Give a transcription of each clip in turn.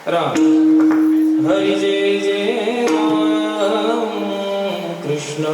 राम हरी जय जय Ram Krishna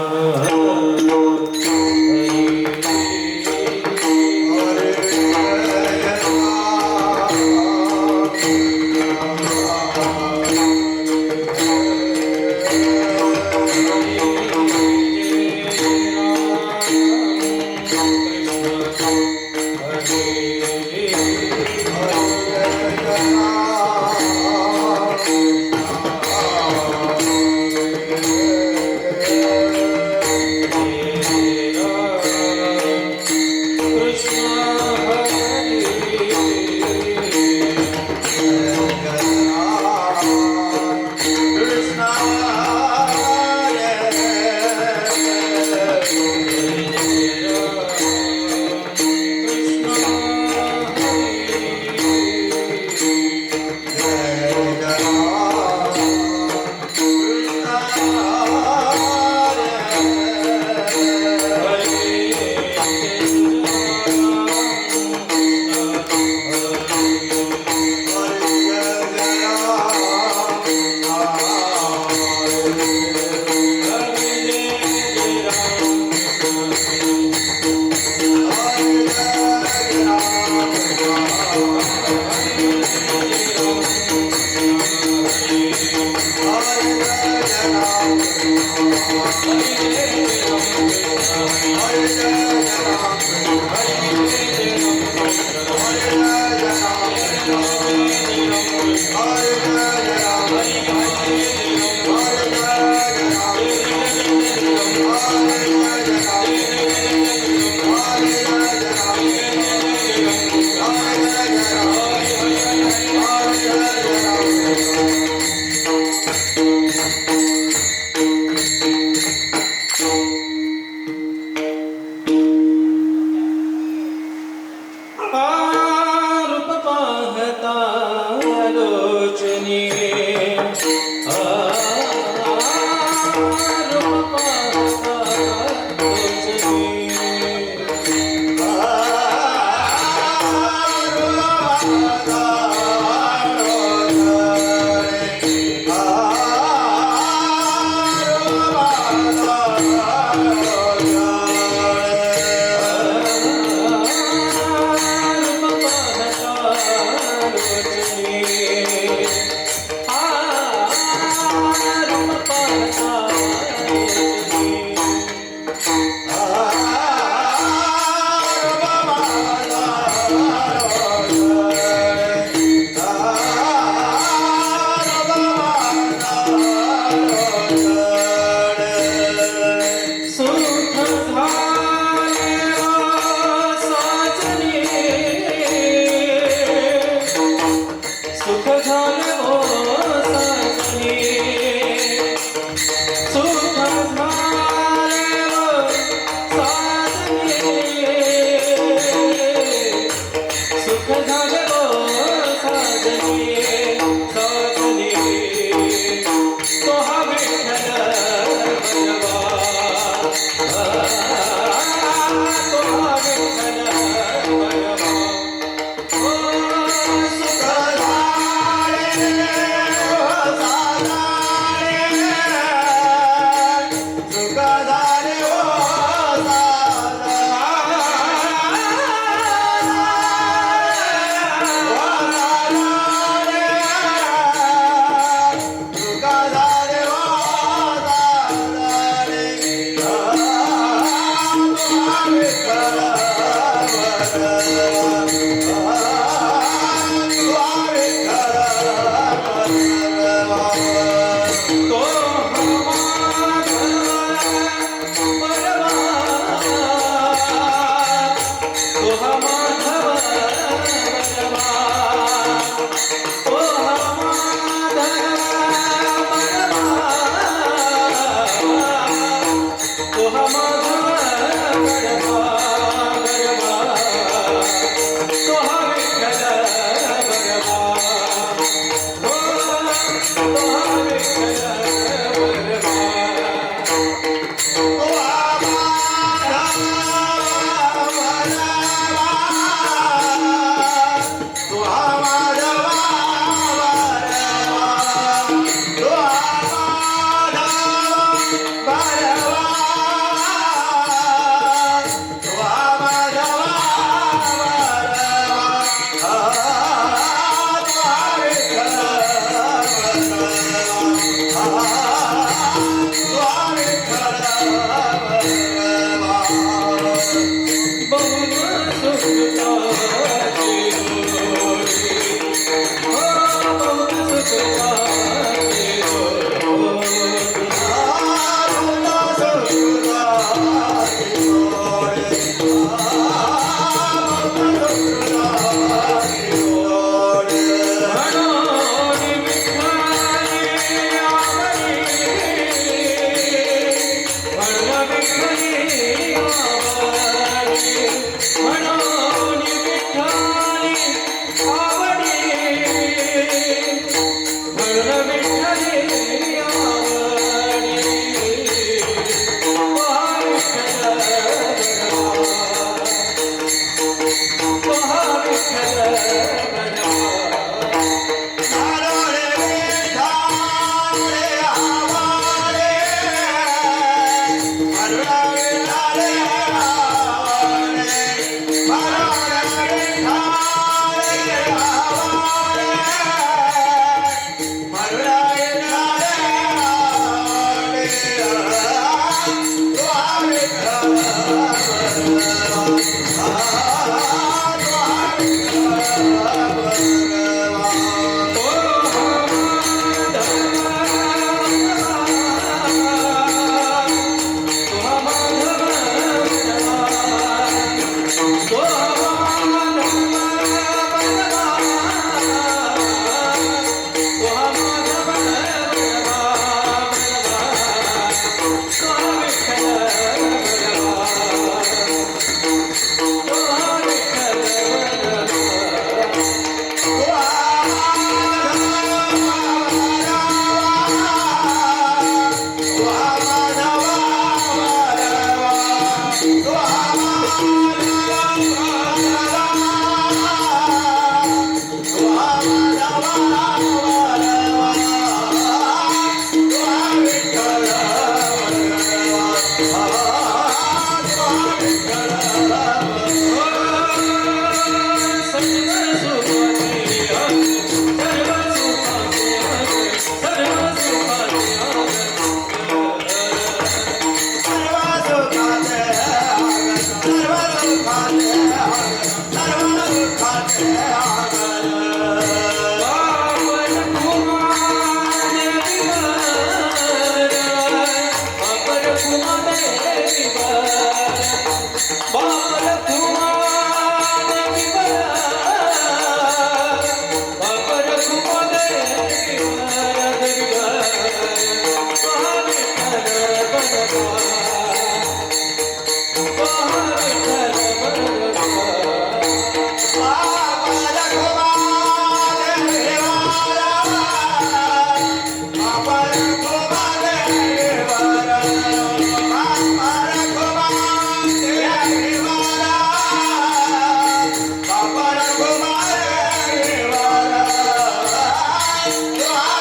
Bye.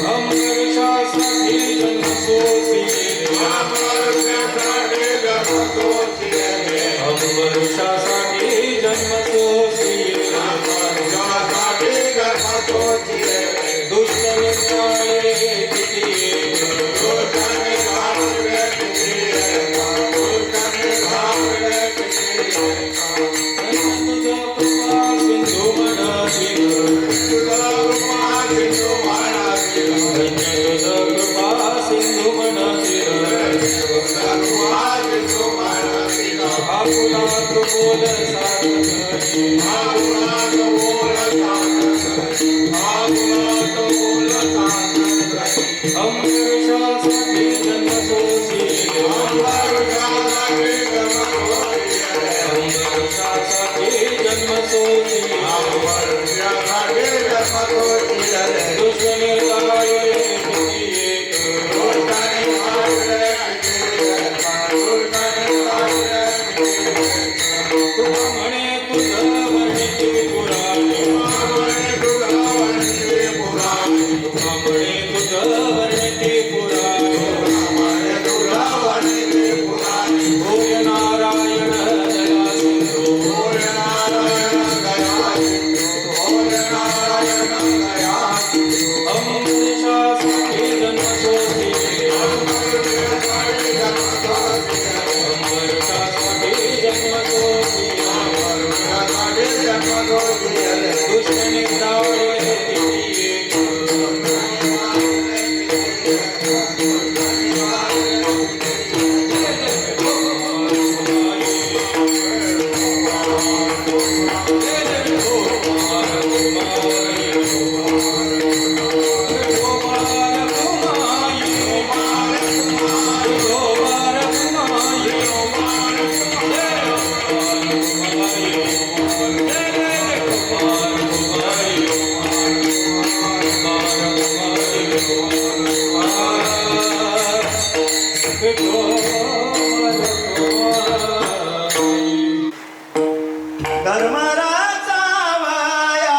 अमरशासाठी जन्म सोसिले अमरशासाठी जन्म सोसिले दुष्ट निराळे किती तुझा कृपा सिंधू मनातील तुझा कृपा सिंधू मनातील आपुलात बोल अमरशासाठी जन्म सोसिले अमरशासाठी जन्म सोसिले दुष्ट निराळे किती एक तुका म्हणे तुझं वर्णिते पुराणे तुका म्हणे तुझं वर्णिते पुराणे होय नारायण दया सिंधू अमरशासाठी जन्म सोसिले अमरशासाठी जन्म सोसिले दुष्ट निराळे किती एक धर्मराजा वाया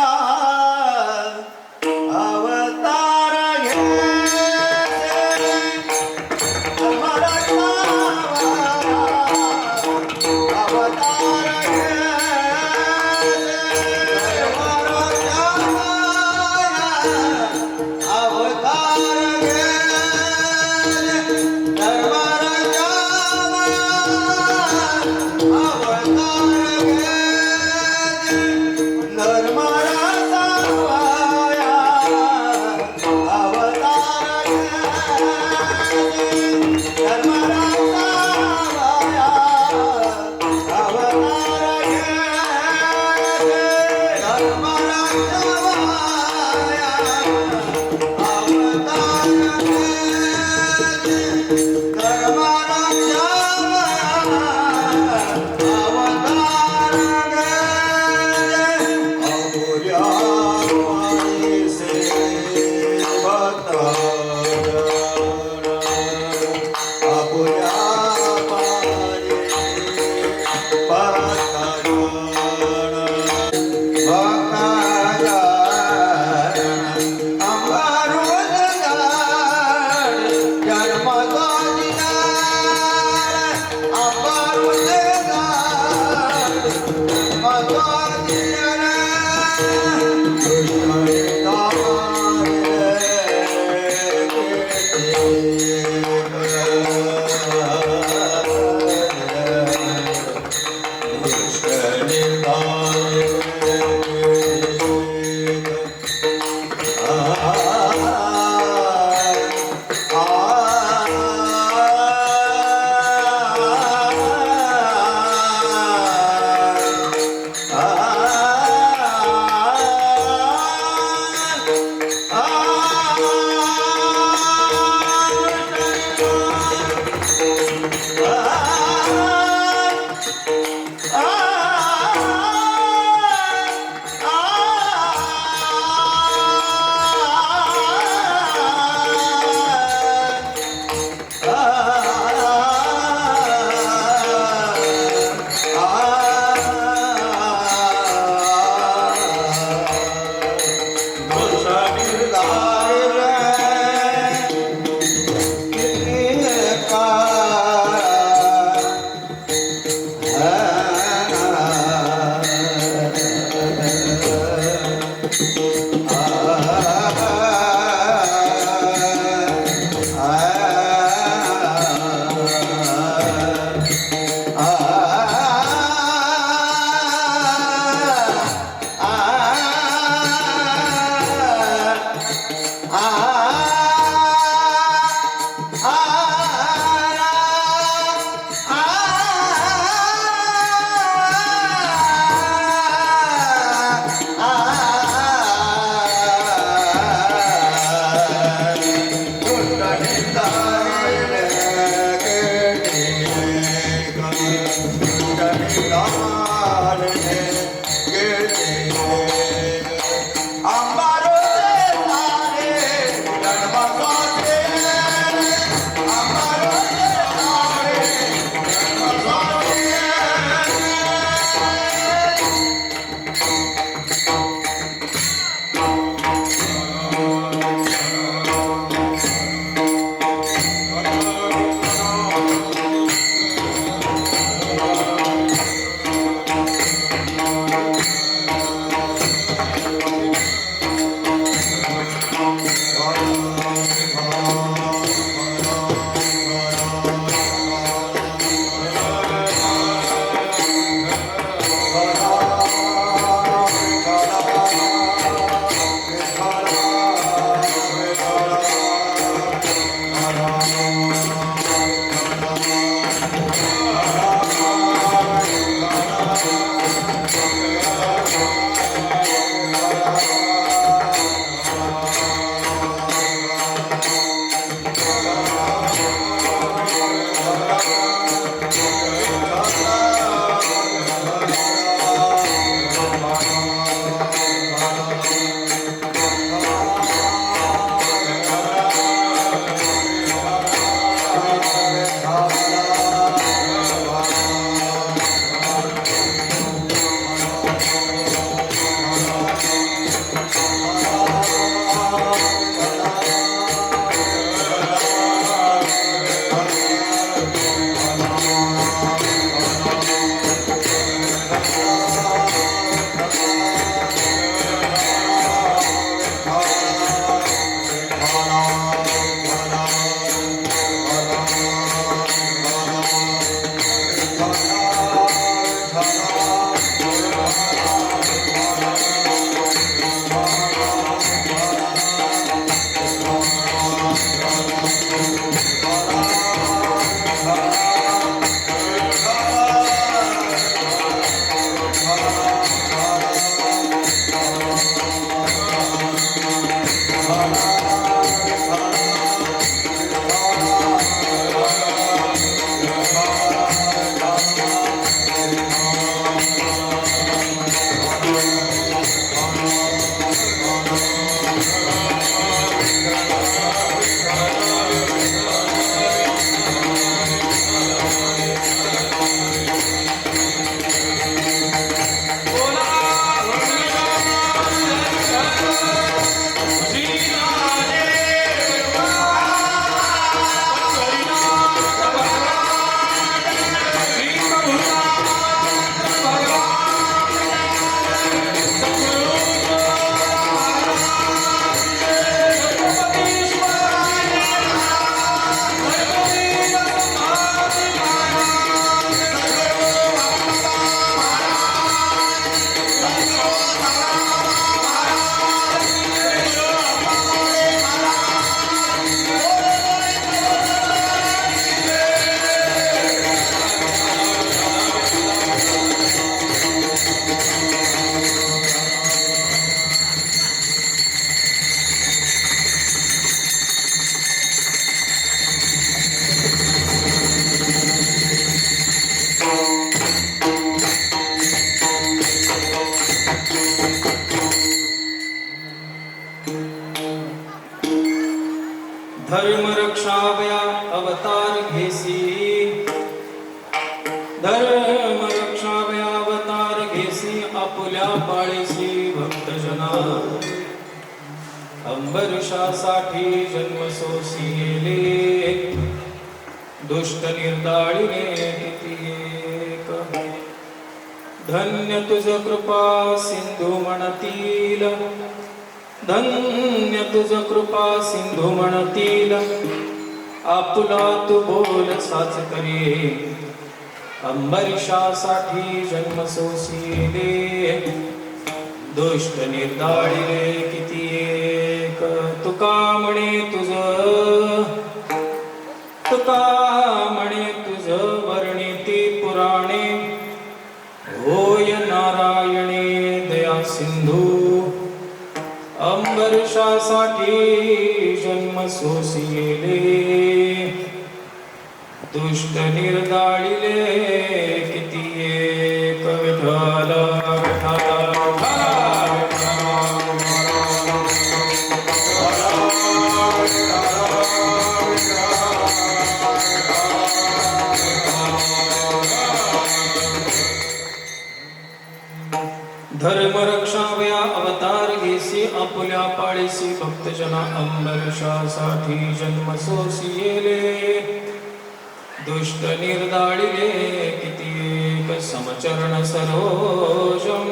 अवतार घेते धर्मराजा वाया अवतार घेते धर्मराजा वाया अवतार घेते धर्मराजा धर्म रक्षावया अवतार घेसी धर्म रक्षावया अवतार घेसी आपुल्या पाळीसी भक्तजना अंबरीषासाठी जन्म सोसिले दुष्ट निर्दाळीने किती एक धन्य तुझ कृपा सिंधू म्हणतील धन्य तुझ कृपा सिंधू म्हणतील आपुला तू बोल साच करे अंबरीषासाठी जन्म सोसिले दुष्ट निर्दाळीले किती एक तुका म्हणे तुझ वर्णिती पुराणे होय नारायणे दया सिंधू अंबरीषासाठी जन्म सोसिले दुष्ट निर्दाळीले किती एक विठ्ठल धर्म रक्षावया अवतार घेसी आपुल्या पाळीसी भक्तजना अंबरीषासाठी जन्म सोसिले दुष्ट निर्दाळीले किती एक समचरण सरोजम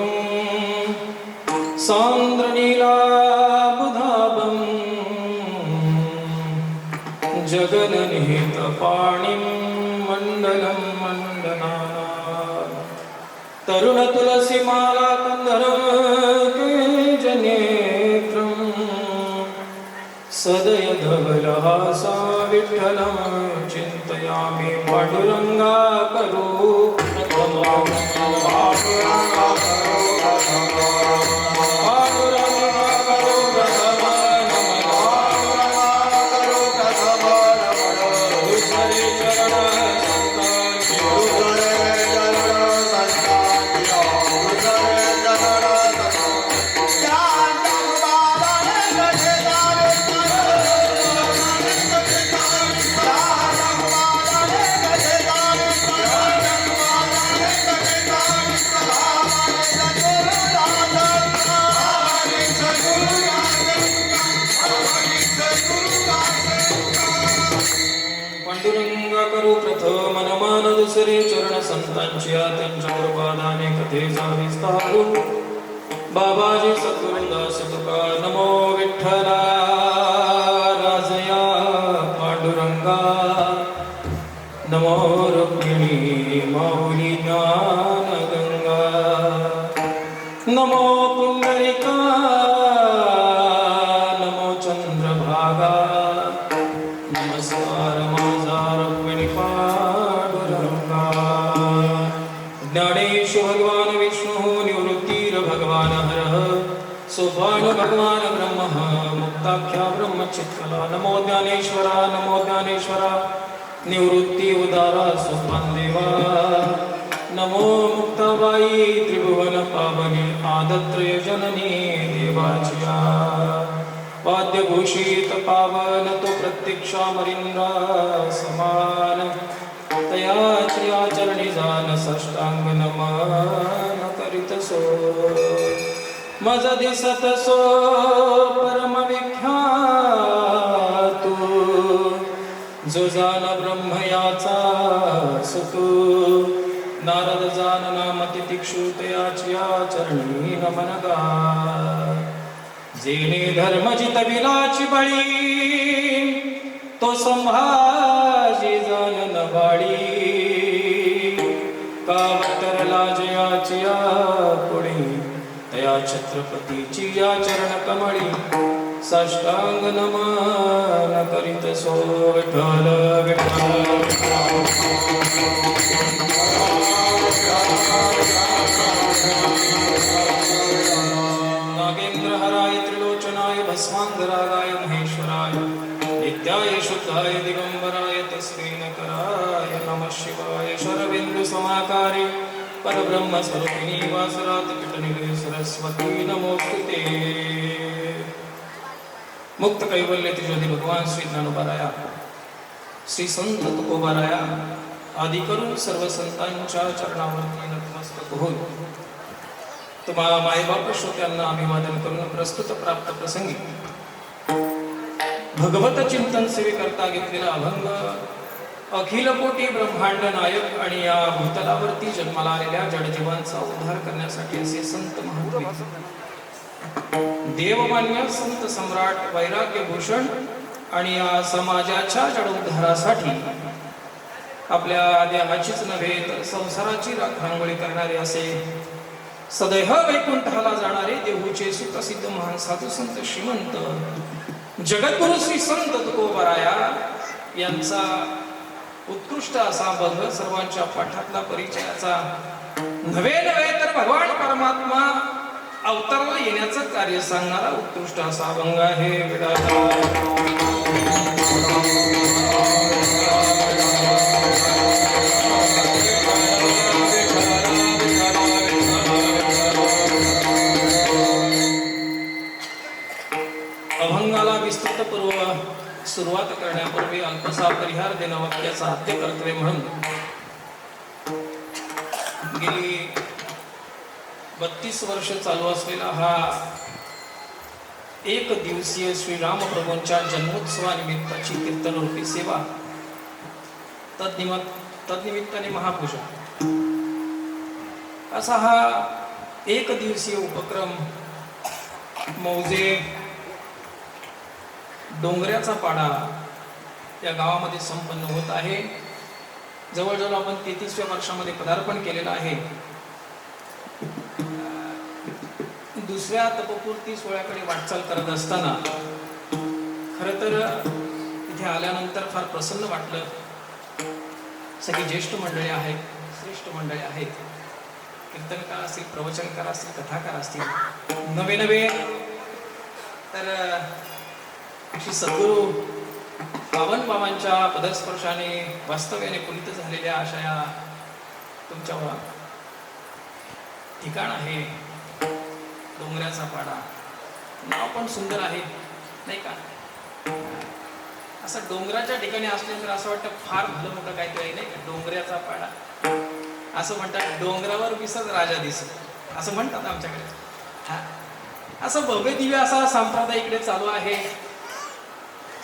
सान्द्र नीलाबुधाबं जगन्निहित पाणिं मण्डलं मण्डनाना तरुण तुलसी माला कंधरं केजनेत्रं सदय धवलहासा विठ्ठलं चिन्तयामि पांडुरंगा करो करू प्रथम नमन दुसरे चरण संतांची त्यांच्या कृपादाने कथेचा विस्तारू बाबाजी सद्गुरुदास तुका नमो विठ्ठला राजया पांडुरंगा नमो रुक्मिणी माऊली ज्ञान गंगा नमो पुंडरिका नमो चंद्रभागा नमस्कार माझा रुक्मिणी पांडुरंगा ज्ञानेश भगवान विष्णु निवृत्तीर भगवान हरः सोपान भगवान ब्रह्म मुक्ताख्या ब्रह्मचित्कला नमो ज्ञानेश्वरा निवृत्ती उदारा सोपान देवा नमो मुक्ताबाई त्रिभुवन पावनी आदत्रय जननी देवाचिया वाद्यभूषित पावन तो प्रत्यक्षामरिंद्रा समान तयाची आचरणी जान साष्टांग नमन करीत सो मज दिसत सो परम विख्यातू जो जान ब्रह्म याचा सुतू नारद जान नाम तितिक्षु तयाची आचरणी नमन गा जेणे धर्म जितविलाची बळी तो संभाजी जान नबाळी कावतरला जयाची पुढे तया छत्रपतीची या चरण कमळी साष्टांग नमन करीत सो विठ्ठल नागेंद्र हराय त्रिलोचनाय भस्मांगरागाय महेश्वराय नित्याय शुद्धाय दिगंबराय तस्मीनकराय नमः शिवाय शरबिंदु समाकारे परब्रह्म स्वरूपिणी वासरात पिटनिलय सरस्वती नमोस्तुते मुक्त कैवल्य तिजोरी भगवान श्री ज्ञानोबाराया श्री संत तुकोबाराया आदी करून सर्व संतांच्या चरणावरती नतमस्तक होऊन तुम्हा मायबाप श्रोत्यांना अभिवादन करून प्रस्तुत प्राप्त प्रसंगी भगवत चिंतन सेवेकरता घेतलेला अभंग अखिल कोटी ब्रह्मांड नायक आणि या भूतलावरती जन्माला आलेल्या जडजीवांचा उद्धार करण्यासाठी असे संत महात्मे देवमान्य संत सम्राट वैराग्य भूषण आणि या समाजाच्या जडोद्धारासाठी आपल्या देहाचीच नव्हे तर संसाराची राखांगोळी करणारे असे सदैव वैकुंठाला जाणारे देहूचे सुप्रसिद्ध महान साधू संत श्रीमंत जगद्गुरु श्री संत तुकोबाराया यांचा उत्कृष्ट असा अभंग सर्वांच्या पाठातला परिचयाचा नव्हे तर भगवान परमात्मा अवताराला येण्याचं कार्य सांगणारा उत्कृष्ट असा अभंग आहे अभंगाला विस्तृतपूर्व सुरुवात करण्यापूर्वी अल्पसा परिहार देणं वाक्याचा आद्य कर्तव्य म्हणून गेली 32 वर्ष चालू असलेला हा एक दिवसीय श्री रामप्रभूंच्या जन्मोत्सवानिमित्ताची कीर्तनरूपी सेवा तद्निमित्ताने महापूजा असा हा एक दिवसीय उपक्रम मौजे डोंगऱ्याचा पाडा या गावामध्ये संपन्न होत आहे. जवळजवळ आपण 33व्या वर्षामध्ये पदार्पण केलेलं आहे. दुसऱ्या तपपूर्ती सोहळ्याकडे वाटचाल करत असताना खरं तर इथे आल्यानंतर फार प्रसन्न वाटलं. सगळी ज्येष्ठ मंडळी आहेत, श्रेष्ठ मंडळी आहेत, कीर्तनकार असतील, प्रवचनकार असतील, कथाकार असतील, नवे तर श्री सद्गुरु पावन बाबांच्या पदस्पर्शाने वास्तव्याने पुनित झालेल्या अशा या तुमच्या ठिकाण आहे डोंगऱ्याचा पाडा. नाव पण सुंदर आहे नाही का? असं डोंगराच्या ठिकाणी असले तर असं वाटतं फार भलं मोठं काहीतरी नाही का? डोंगऱ्याचा पाडा असं म्हणतात. डोंगरावर दिसत राजा दिसत असं म्हणतात आमच्याकडे. असं भव्य दिव्य असा संप्रदाय इकडे चालू आहे.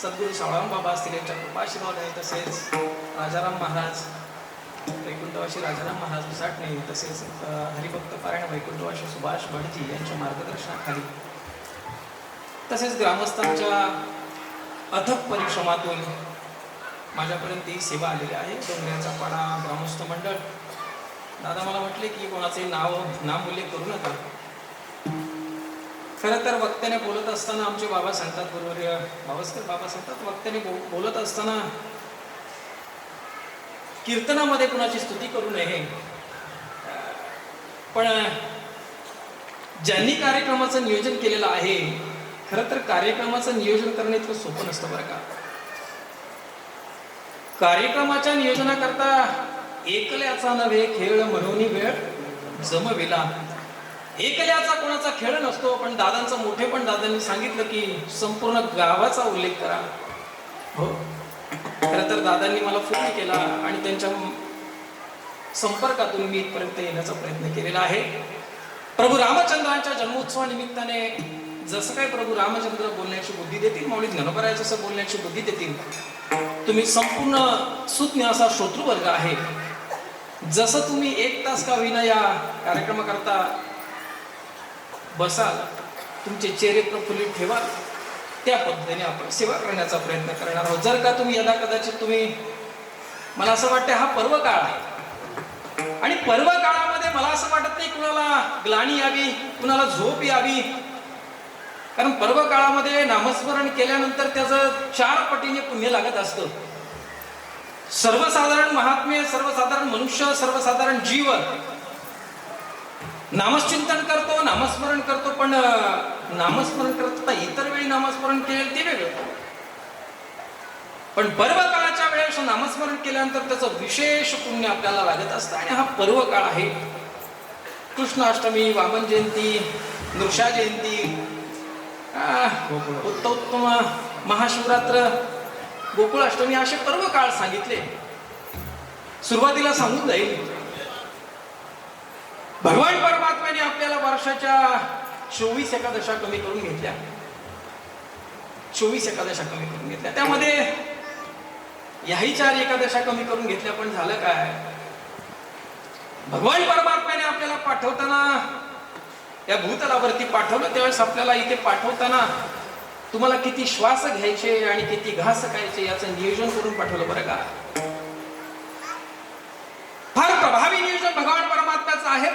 सद्गुरू सावळाम बाबा असतील यांच्या कृपाशीर्वाद आहे, तसेच राजाराम महाराज वैकुंठवासी राजाराम महाराज उसाटणे, तसेच हरिभक्त पारायण वैकुंठवासी सुभाष भटजी यांच्या मार्गदर्शनाखाली, तसेच ग्रामस्थांच्या अथक परिश्रमातून माझ्यापर्यंत ही सेवा आलेली आहे. डोंगऱ्याचा पाडा ग्रामस्थ मंडळ दादा मला म्हटले की कोणाचे नाम उल्लेख करू नका. खरं तर वक्त्याने बोलत असताना आमचे बाबा सांगतात, बरोबर भावस्कर बाबा सांगतात, वक्त्याने बोलत असताना कीर्तनामध्ये कुणाची स्तुती करू नये. पण ज्यांनी कार्यक्रमाचं नियोजन केलेलं आहे, खरं तर कार्यक्रमाचं नियोजन करणं इतकं सोपं नसतं बरं का. कार्यक्रमाच्या नियोजनाकरता एकल्याचा नव्हे खेळ म्हणून वेळ जमविला. एकल्याचा कोणाचा खेळ नसतो. पण दादांचा मोठेपण दादांनी सांगितलं की संपूर्ण गावाचा उल्लेख करा. हो, खरं तर दादांनी मला फोन केला आणि त्यांच्या संपर्कातून मी इथपर्यंत येण्याचा प्रयत्न केलेला आहे. प्रभू रामचंद्रांच्या जन्मोत्सवानिमित्ताने जसं काही प्रभू रामचंद्र बोलण्याची बुद्धी देतील, माऊली ज्ञानोबराय जसं बोलण्याची बुद्धी देतील, तुम्ही संपूर्ण सुज्ञ असा श्रोतृवर्ग आहे. जसं तुम्ही 1 तास का होईना या कार्यक्रमाकरता बसाल, तुमचे चेहरे प्रफुल्लित ठेवाल, त्या पद्धतीने आपण सेवा करण्याचा प्रयत्न करणार आहोत. जर का तुम्ही यदा कदाचित मला असं वाटतं हा पर्व काळ आहे आणि पर्व काळामध्ये मला असं वाटत नाही कुणाला ग्लानी यावी, कुणाला झोप यावी. कारण पर्व काळामध्ये नामस्मरण केल्यानंतर त्याचं 4 पटीने पुण्य लागत असतं. सर्वसाधारण महात्मे, सर्वसाधारण मनुष्य, सर्वसाधारण जीव नामचिंतन करतो, नामस्मरण करतो, पण नामस्मरण करता इतर वेळी नामस्मरण केलेलं ते वेगळं. पण पर्व काळाच्या वेळेस नामस्मरण केल्यानंतर त्याचं विशेष पुण्य आपल्याला लागत असतं. आणि हा पर्व काळ आहे. कृष्णाष्टमी, वामन जयंती, नृषा जयंती, उत्तम महाशिवरात्र, गोकुळाष्टमी असे पर्व काळ सांगितले. सुरुवातीला सांगून जाईल, भगवान परमात्म्याने आपल्याला वर्षाच्या 24 एकादशा कमी करून घेतल्या. 24 एकादशा कमी करून घेतल्या. त्यामध्ये याही 4 एकादशा कमी करून घेतल्या. पण झालं काय, भगवान परमात्म्याने आपल्याला पाठवताना, या भूतलावरती पाठवलं त्यावेळेस आपल्याला इथे पाठवताना तुम्हाला किती श्वास घ्यायचे आणि किती घास खायचे याचं नियोजन करून पाठवलं बरं का. फार प्रभावी नियोजन भगवान परमात्म्याचं आहे.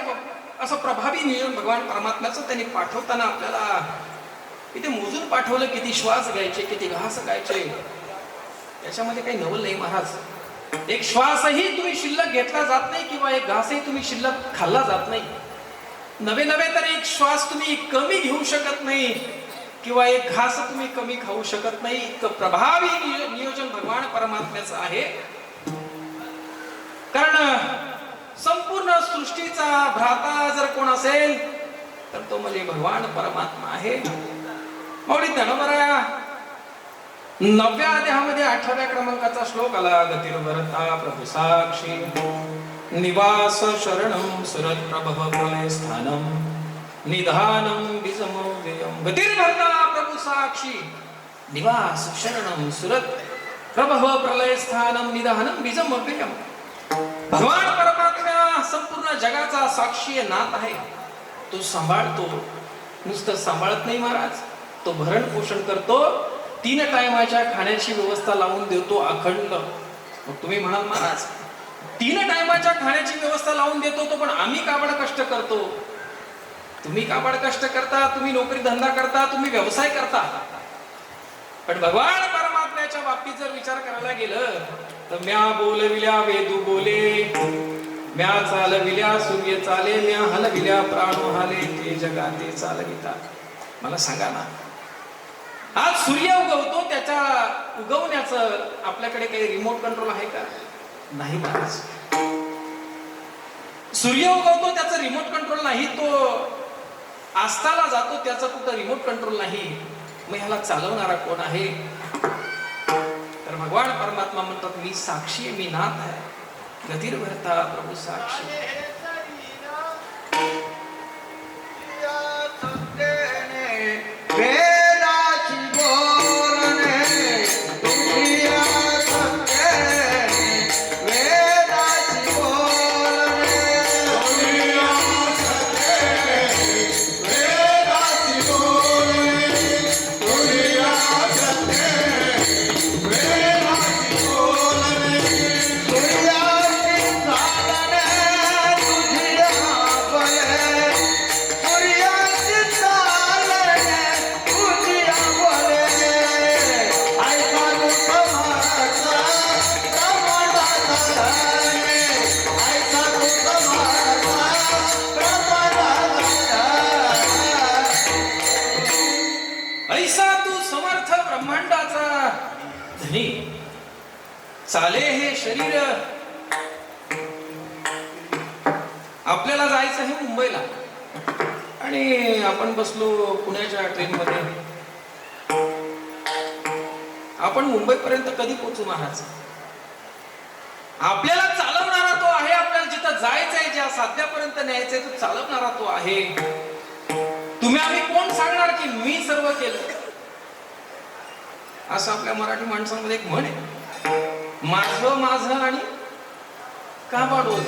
असं प्रभावी नियोजन भगवान परमात्म्याचं त्यांनी पाठवताना आपल्याला इथे मोजून पाठवलं, किती श्वास घ्यायचे, किती घास खायचे. याच्यामध्ये काही नवल नाही महाराज. एक श्वासही तुम्ही शिल्लक घेतला जात नाही किंवा एक घासही तुम्ही शिल्लक खाल्ला जात नाही. नवे तर एक श्वास तुम्ही कमी घेऊ शकत नाही किंवा एक घास तुम्ही कमी खाऊ शकत नाही. इतकं प्रभावी नियोजन भगवान परमात्म्याचं आहे. कारण संपूर्ण सृष्टीचा भ्राता जर कोण असेल तर तो म्हणजे भगवान परमात्मा आहे. माऊली ज्ञानोबराया 9व्या अध्यायामध्ये 8व्या क्रमांकाचा श्लोक आला. गतिर्भरता प्रभु साक्षी निवास शरणं सुरत प्रभव प्रलय स्थानम निधानम बीजमव्ययम. गतिर्भरता प्रभु साक्षी निवास शरणं सुरत प्रभव प्रलय स्थानम निधानम बीजमव्ययम. भगवान परमात्मा संपूर्ण जगाचा साक्षी नाथ आहे. तो सांभाळतो. नुसतं सांभाळत नाही महाराज, तो भरण पोषण करतो. 3 टायमाच्या खाण्याची व्यवस्था लावून देतो अखंड. मग तुम्ही म्हणाल महाराज 3 टायमाच्या खाण्याची व्यवस्था लावून देतो तो, पण आम्ही काबड कष्ट करतो. तुम्ही काबड कष्ट करता, तुम्ही नोकरी धंदा करता, तुम्ही व्यवसाय करता. पण भगवान परमात्म्याच्या बाबतीत जर विचार करायला गेलं तर म्या बोलविल्या वेदू बोले, म्या चालविल्या सूर्य चाले, म्या हलविल्या प्राण हाले, ते जगाते चालविता. मला सांगा ना, आज सूर्य उगवतो, त्याच्या उगवण्याचं आपल्याकडे काही रिमोट कंट्रोल आहे का? नाही महाराज. सूर्य उगवतो त्याचं रिमोट कंट्रोल नाही. तो आस्ताला जातो त्याचं कुठं रिमोट कंट्रोल नाही. मग ह्याला चालवणारा कोण आहे? तर भगवान परमात्मा म्हणतात मी साक्षी आहे, मी नाथ आहे. गतिर्भरता प्रभु साक्षी. वेदाची बोलणे चाले हे शरीर. आपल्याला जायचं आहे मुंबईला आणि आपण बसलो पुण्याच्या ट्रेनमध्ये. आपण मुंबईपर्यंत कधी पोहोचू महाराज? आपल्याला चालवणारा तो आहे. आपल्याला जिथं जायचंय, ज्या साध्यापर्यंत न्यायचंय, तो चालवणारा तो आहे. तुम्ही आम्ही कोण सांगणार की मी सर्व केलं? असं आपल्या मराठी माणसांमध्ये एक म्हण आहे, माझं माझं आणि का बाडोज,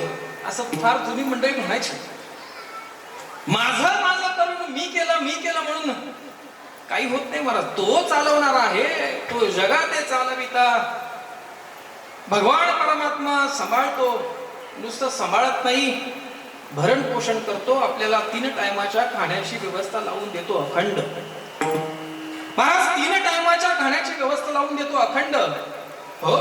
असं फार जुनी मंडळी म्हणायची. माझं माझं करून मी केलं म्हणून काही होत नाही महाराज. तो चालवणारा आहे, तो जगाते चालविता. भगवान परमात्मा सांभाळतो, नुसतं सांभाळत नाही, भरण पोषण करतो. आपल्याला 3 टायमाच्या खाण्याची व्यवस्था लावून देतो अखंड. महाराज 3 टायमाच्या खाण्याची व्यवस्था लावून देतो अखंड. हो,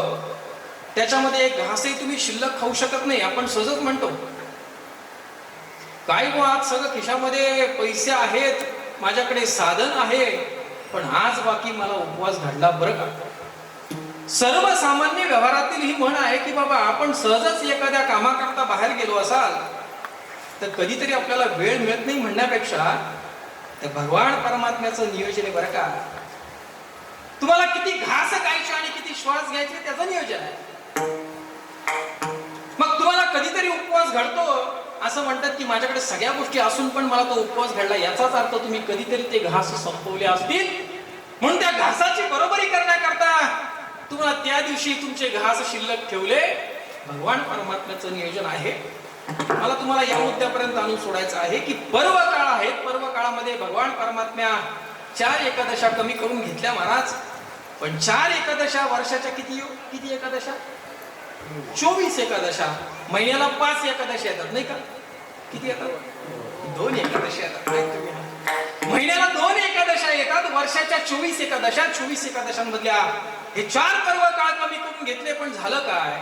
त्याच्यामध्ये एक घासही तुम्ही शिल्लक खाऊ शकत नाही. आपण सहजच म्हणतो काय गो, आज सगळं खिशामध्ये पैसे आहेत, माझ्याकडे साधन आहे, पण आज बाकी मला उपवास घडला बरं का. सर्वसामान्य व्यवहारातील ही म्हण आहे की बाबा आपण सहजच एखाद्या कामाकरता बाहेर गेलो असाल तर कधीतरी आपल्याला वेळ मिळत नाही म्हणण्यापेक्षा तर भगवान परमात्म्याचं नियोजन आहे बरं का. तुम्हाला किती घास खायचे आणि किती श्वास घ्यायचे त्याचं नियोजन आहे. मग तुम्हाला कधीतरी उपवास घडतो असं म्हणतात की माझ्याकडे सगळ्या गोष्टी असून पण मला तो उपवास घडला, याचाच अर्थ तुम्ही कधीतरी ते घास संपवले असतील. म्हणून त्या घासाची बरोबरी करण्याकरता तुम्हाला त्या दिवशी तुमचे घास शिल्लक ठेवले. भगवान परमात्म्याचं नियोजन आहे. मला तुम्हाला या मुद्द्यापर्यंत आणून सोडायचं आहे की पर्व काळ आहेत. पर्व काळामध्ये भगवान परमात्म्या 4 एकादशा कमी करून घेतल्या महाराज. पण 4 एकादशा वर्षाच्या किती एकादशा? 24 एकादशा. महिन्याला 5 एकादशी येतात नाही का? किती येतात? 2 एकादशी येतात. महिन्याला 2 एकादशा येतात. वर्षाच्या 24 एकादशा. 24 एकादशांमधल्या हे 4 पर्व काळ कमी करून घेतले. पण झालं काय?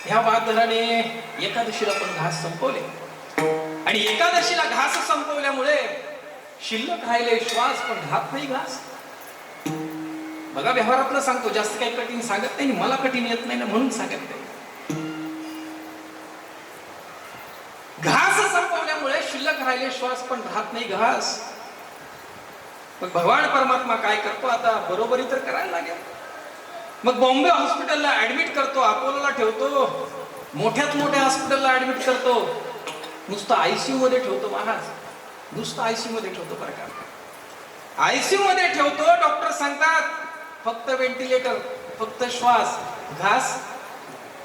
ह्या बहादराने एकादशीला पण घास संपवले आणि एकादशीला घास संपवल्यामुळे शिल्लक राहिले श्वास, पण घात नाही घास. बघा, व्यवहारातलं सांगतो, जास्त काही कठीण सांगत नाही. मला कठीण येत नाही ना म्हणून सांगत नाही. घास संपवल्यामुळे शिल्लक राहिले श्वास, पण राहत नाही घास. मग भगवान परमात्मा काय करतो आता? बरोबरी तर करायला लागेल. मग बॉम्बे हॉस्पिटलला ऍडमिट करतो, अपोलोला ठेवतो, मोठ्यात मोठ्या हॉस्पिटलला ऍडमिट करतो. नुसतं आयसीयू मध्ये ठेवतो महाराज, नुसतं आयसीयू मध्ये ठेवतो बरं का. आयसीयू मध्ये ठेवतो. डॉक्टर सांगतात फक्त व्हेंटिलेटर, फक्त श्वास, घास.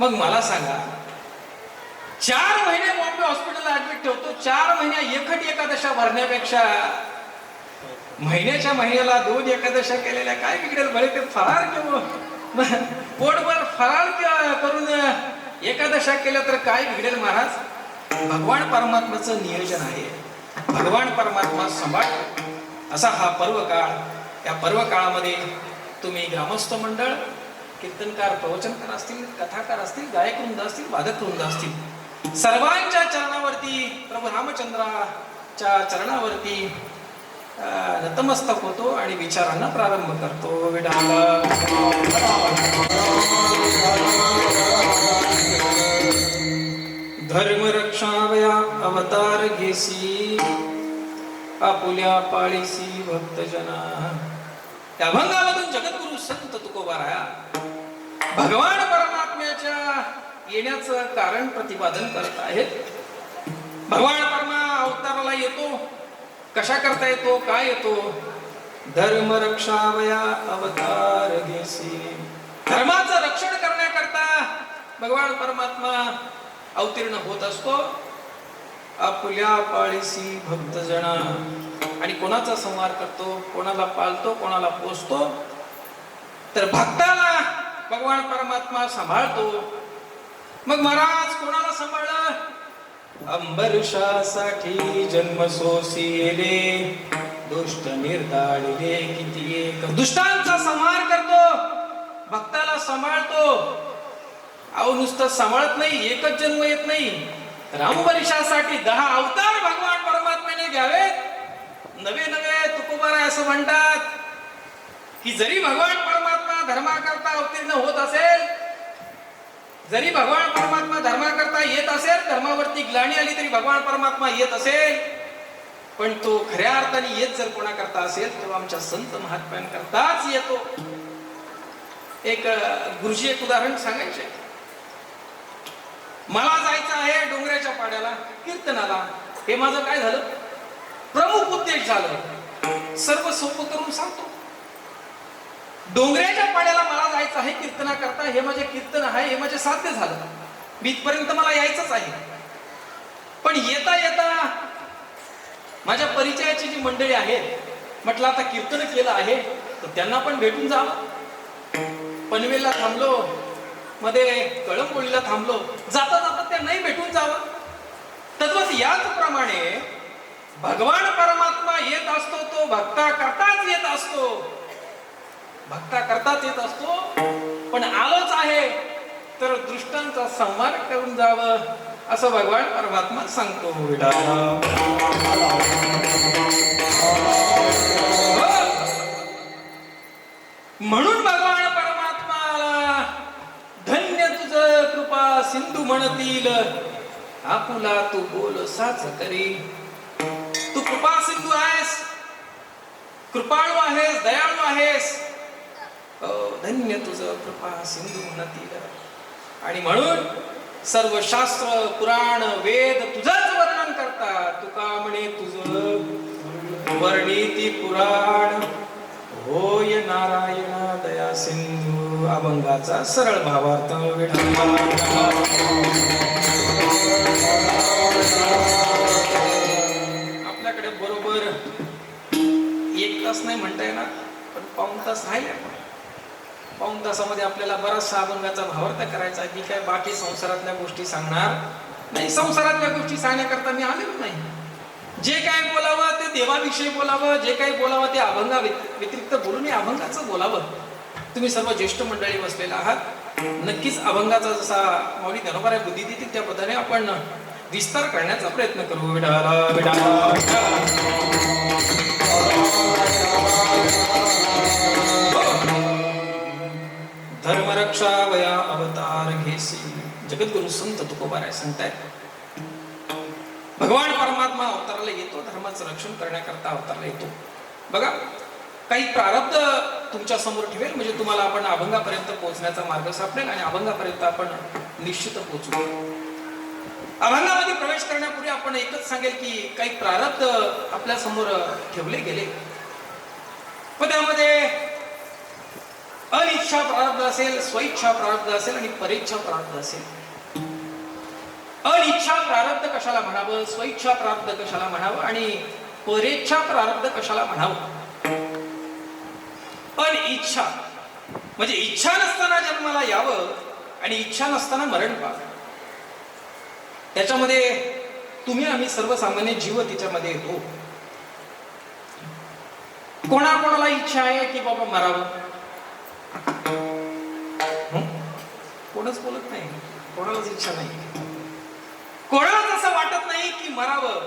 मग मला सांगा, 4 महिने बॉम्बे हॉस्पिटलला ऍडमिट ठेवतो. 4 महिन्या एकट एकादशा भरण्यापेक्षा महिन्याला 2 एकादशा केलेल्या काय बिघडेल बरे? ते फराळ किंवा पोटभर फराळ करून एकादशा केल्या तर काय बिघडेल महाराज? भगवान परमात्म्याचं नियोजन आहे. भगवान परमात्मा सांभाळतो. असा हा पर्व काळ. या पर्व काळामध्ये तुम्ही ग्रामस्थ मंडळ, कीर्तनकार, प्रवचनकार असतील, कथाकार असतील, गायक वृंद असतील, वादक वृंद असतील, सर्वांच्या चरणावरती, प्रभू रामचंद्राच्या चरणावरती नतमस्तक होतो आणि विचारांना प्रारंभ करतो. विडाला धर्म रक्षावया अवतार घेसी, आपुल्या पाळीसी भक्तजना. त्या अभंगामधून जगद्गुरु संत तुकोबाराया भगवान परमात्म्याच्या येण्याचं कारण प्रतिपादन करत आहेत. भगवान परमा अवताराला येतो, कशा करता येतो, काय येतो? धर्म रक्षावया अवतार घेसी. धर्माचं रक्षण करण्याकरता भगवान परमात्मा अवतीर्ण होत असतो. आपुल्या पाळीसी भक्तजना. आणि कोणाचा संहार करतो, कोणाला पाळतो, कोणाला पोसतो? तर भक्ताला भगवान परमात्मा सांभाळतो. मग महाराज कोणाला सांभाळलं? अंबरीषासाठी जन्म सोसिले, दुष्ट निर्दाळिले किती एक. दुष्टांचा संहार करतो, भक्ताला सांभाळतो. अहो नुसतं सांभाळत नाही, एकच जन्म येत नाही. अंबरीषासाठी 10 अवतार भगवान परमात्म्याने घ्यावेत. नवे नवे तुकोबाराय असं म्हणतात की जरी भगवान परमात्मा धर्माकरता अवतीर्ण होत असेल, जरी भगवान परमात्मा धर्माकरता येत असेल, धर्मावरती ग्लानी आली तरी भगवान परमात्मा येत असेल, पण तो खऱ्या अर्थाने येत जर कोणाकरता असेल तर आमच्या संत महात्म्यांकरताच येतो. एक गुरुजी एक उदाहरण सांगायचे. मला जायचं आहे डोंगराच्या पाड्याला कीर्तनाला. हे माझं काय झालं, प्रमुख उद्देश झालं. सर्व सोपं करून सांगतो. डोंगराच्या पाड्याला मला जायचं आहे कीर्तनाकरता. हे माझे कीर्तन आहे, हे माझे साध्य झालं. इथपर्यंत मला यायचंच आहे. पण येता येता माझ्या परिचयाची जी मंडळी आहेत, म्हटलं आता कीर्तन केलं आहे तर त्यांना पण भेटून जावं. पनवेलला थांबलो, मध्ये कळंबोलीला थांबलो, जाता जाता त्यांनाही भेटून जावं. तद्वत याचप्रमाणे भगवान परमात्मा येत असतो, तो भक्ता करताच येत असतो. भक्ता करताच येत असतो. पण आलोच आहे तर दृष्टांचा संहार करून जावं असं भगवान परमात्मा सांगतो. म्हणून भगवान परमात्माला धन्य तुझ कृपा सिंधू म्हणतील, आपुला तू बोल साच करी. तू कृपा सिंधू आहेस, कृपाळू आहेस, दयाळू आहेस. धन्य तुझ कृपा सिंधू म्हणतील. आणि म्हणून सर्व शास्त्र पुराण वेद तुझंच वर्णन करतात. तुका म्हणे तुझ वर्णिती पुराण, होय नारायण दया सिंधू. अभंगाचा सरळ भावार्थ. आपल्याकडे बरोबर 1 तास नाही म्हणता येणार, पण पाऊण तास राहिले. पाऊण तासामध्ये आपल्याला बराचसा अभंगाचा भावार्थ करायचा. की काय बाकी संसारातल्या गोष्टी सांगणार नाही. संसारातल्या गोष्टी सांगण्याकरता मी आलेलो नाही. जे काय बोलावं ते देवाविषयी बोलावं, जे काही बोलावं ते अभंगा व्यतिरिक्त बोलून अभंगाचं बोलावं. तुम्ही सर्व ज्येष्ठ मंडळी बसलेला आहात. नक्कीच अभंगाचा जसा माऊली ज्ञानोबा बुद्धी देतील त्या पद्धतीने आपण विस्तार करण्याचा प्रयत्न करू. धर्मरक्षा वया अवतार घेसी. जगद्गुरु संत तुकोबाराय सांगतायत भगवान परमात्मा अवताराला येतो, धर्माचं रक्षण करण्याकरता अवताराला येतो. बघा, काही प्रारब्ध तुमच्या समोर ठेवेल म्हणजे तुम्हाला आपण अभंगापर्यंत पोहोचण्याचा मार्ग सापडेल आणि अभंगापर्यंत आपण निश्चित पोहोचू. अभंगामध्ये प्रवेश करण्यापूर्वी आपण एकच सांगेल की काही प्रारब्ध आपल्या समोर ठेवले गेले, पण त्यामध्ये अनिच्छा प्रारब्ध असेल, स्वइच्छा प्रारब्ध असेल आणि परेच्छा प्रारब्ध असेल. अनिच्छा प्रारब्ध कशाला म्हणावं, स्वइच्छा प्रारब्ध कशाला म्हणावं आणि परेच्छा प्रारब्ध कशाला म्हणावं. अनिच्छा म्हणजे इच्छा नसताना जन्माला यावं आणि इच्छा नसताना मरण पाहावं. त्याच्यामध्ये तुम्ही आम्ही सर्वसामान्य जीव तिच्यामध्ये येतो. कोणाकोणाला इच्छा आहे की बाबा मरावं, कोणच बोलत नाही, कोणालाच इच्छा नाही. कोणालाच असं वाटत नाही की मरावं.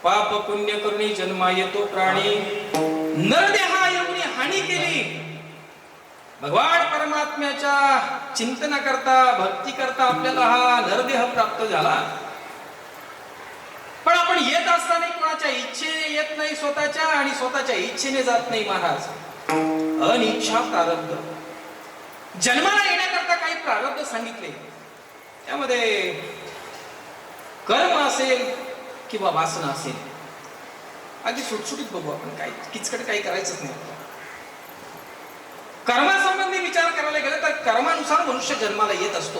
पाप पुण्य करुणी जन्मा येतो प्राणी, नरदेहा एवढी हानी केली. भगवान परमात्म्याच्या चिंतना करता भक्ती करता आपल्याला हा नरदेह प्राप्त झाला. पण आपण येत असताना कोणाच्या इच्छेने येत नाही स्वतःच्या, आणि स्वतःच्या इच्छेने जात नाही महाराज. अनिच्छा प्रारब्ध. जन्माला येण्याकरता काही प्रारब्ध सांगितले, त्यामध्ये कर्म असेल किंवा वासना असेल. अगदी सुटसुटीत बघू आपण, काही किचकट काही करायचंच नाही. कर्मासंबंधी विचार करायला गेलं तर कर्मानुसार मनुष्य जन्माला येत असतो.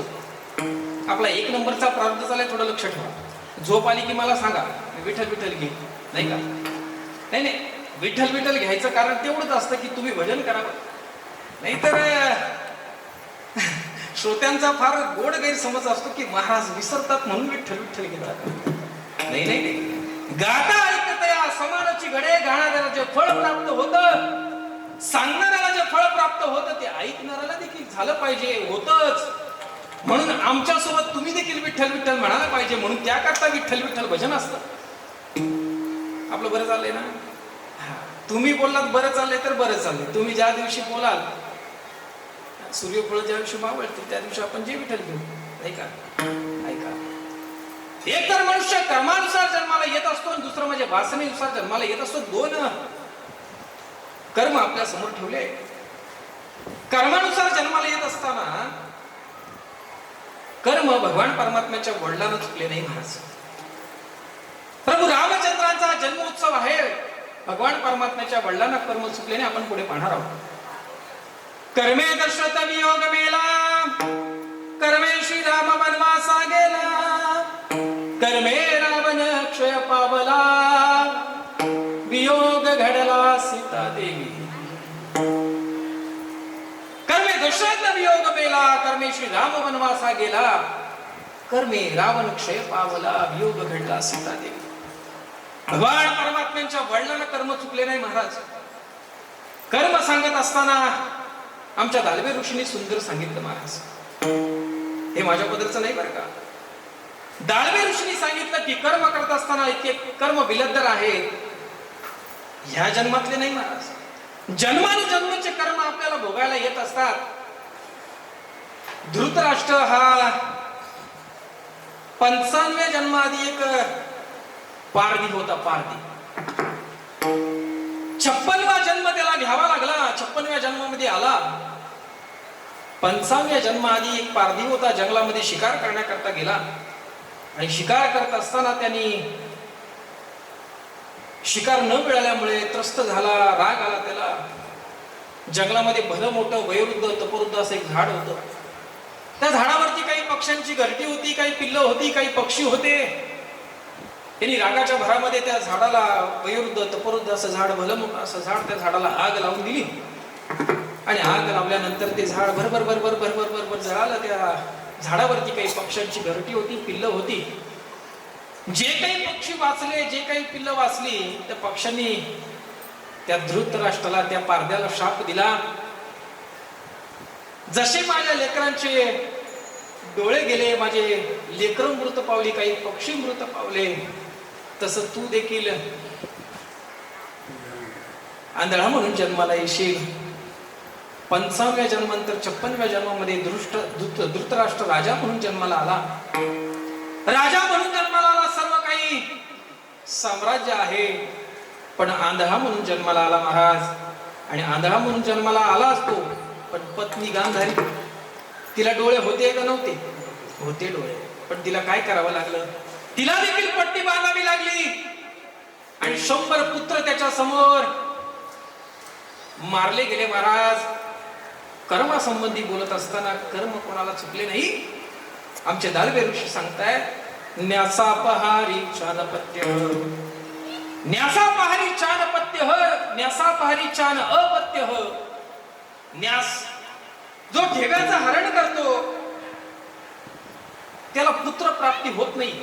आपला 1 नंबरचा प्रारब्ध झालाय, थोडं लक्ष ठेवा. झोप आली की मला सांगा, विठ्ठल विठ्ठल घे, नाही का? नाही, विठ्ठल विठ्ठल घ्यायचं कारण तेवढंच असतं की तुम्ही भजन करावं. नाहीतर श्रोत्यांचा फार गोड गैरसमज असतो की महाराज विसरतात म्हणून विठ्ठल विठ्ठल घेतात. नाही, गाता ऐकतया समानाची घडे. गाणाऱ्याला जे फळ प्राप्त होतं, सांगणाऱ्याला जे फळ प्राप्त होतं, ते ऐकणाऱ्याला देखील झालं पाहिजे, होतच. म्हणून आमच्या सोबत तुम्ही देखील विठ्ठल विठ्ठल म्हणायला पाहिजे, म्हणून त्याकरता विठ्ठल विठ्ठल भजन असतं आपलं. बरं चाललंय ना? तुम्ही बोललात बरं चाललंय तर बरं चाललंय. तुम्ही ज्या दिवशी बोलाल सूर्यफळ ज्या दिवशी मावळते त्या दिवशी आपण जे विठ्ठल घेऊ, नाही का? ऐका, एक तर मनुष्य कर्मानुसार जन्माला येत असतो आणि दुसरं म्हणजे वासनेनुसार जन्माला येत असतो. दोन कर्म आपल्या समोर ठेवले. कर्मानुसार जन्माला येत असताना कर्म भगवान परमात्म्याच्या वडिलांना चुकले नाही महाराज. प्रभू रामचंद्रांचा जन्मोत्सव आहे. भगवान परमात्म्याच्या वडिलांना कर्म चुकले नाही. आपण पुढे पाहणार आहोत. कर्मे दशरथ वियोग मेला, कर्मे श्रीराम वनवासा गेला, कर्मे रावण क्षय पावला, वियोग घडला सीता देवी. कर्मे दशरथ वियोग मेला, कर्मे श्रीराम वनवासा गेला, कर्मे रावण क्षय पावला, वियोग घडला सीता देवी. भगवान परमात्म्यांच्या वडिलांना कर्म चुकले नाही महाराज. कर्म सांगत असताना आमच्या दालवे ऋषींनी सुंदर सांगितलं महाराज. हे माझ्या पदरचं नाही बरं का. दालवे ऋषींनी सांगितलं की कर्म करत असताना इतके कर्म बिलद्दर आहे, ह्या जन्मातले नाही महाराज. जन्मानुजन्माचे कर्म आपल्याला भोगायला येत असतात. धृतराष्ट्र हा 95व्या जन्माआधी एक पारधी होता. पारधी 56वा जन्म त्याला घ्यावा लागला. 56व्या जन्मामध्ये आला. 55व्या जन्माआधी एक पारधी होता. जंगलामध्ये शिकार करण्याकरता गेला आणि शिकार करत असताना त्यांनी शिकार न मिळाल्यामुळे त्रस्त झाला. राग आला त्याला. जंगलामध्ये भलं मोठं वयोवृद्ध तपोवृद्ध असं एक झाड होतं. त्या झाडावरती काही पक्ष्यांची घरटी होती, काही पिल्लं होती, काही पक्षी होते. त्यांनी रागाच्या भरामध्ये त्या झाडाला, वयोवृद्ध तपोवृद्ध असं झाड, भलं मोठं असं झाड, त्या झाडाला आग लावून दिली आणि आग लावल्यानंतर ते झाड भरभर भरभर भरभर भरभर जळालं. त्या झाडावरती काही पक्ष्यांची घरटी होती, पिल्लं होती. जे काही पक्षी वाचले, जे काही पिल्लं वाचली, त्या पक्ष्यांनी त्या धृतराष्ट्राला, त्या पारध्याला शाप दिला, जसे माझ्या लेकरांचे डोळे गेले, माझे लेकरं मृत पावली, काही पक्षी मृत पावले, तसं तू देखील आंधळा म्हणून जन्माला येशील. 55व्या जन्मानंतर 56व्या जन्मामध्ये धृतराष्ट्र राजा म्हणून जन्माला आला. राजा म्हणून जन्माला आला. सर्व काही साम्राज्य आहे, पण आंधळा म्हणून जन्माला आला महाराज. आणि आंधळा म्हणून जन्माला आला असतो, पण पत्नी गांधारी, तिला डोळे होते का नव्हते? होते डोळे. पण तिला काय करावं लागलं? तिला देखील पट्टी बांधावी लागली आणि 100 पुत्र त्याच्या समोर मारले गेले महाराज. कर्मासंबंधी बोलत असताना कर्म कोणाला चुकले नाही. आमचे दालवे ऋषी सांगतायत, न्यासापहारी चानपत्य, न्यासापहारी चानपत्य, न्यासापहारी चान अपत्य. न्यास जो ठेव्याचं हरण करतो त्याला पुत्र प्राप्ती होत नाही.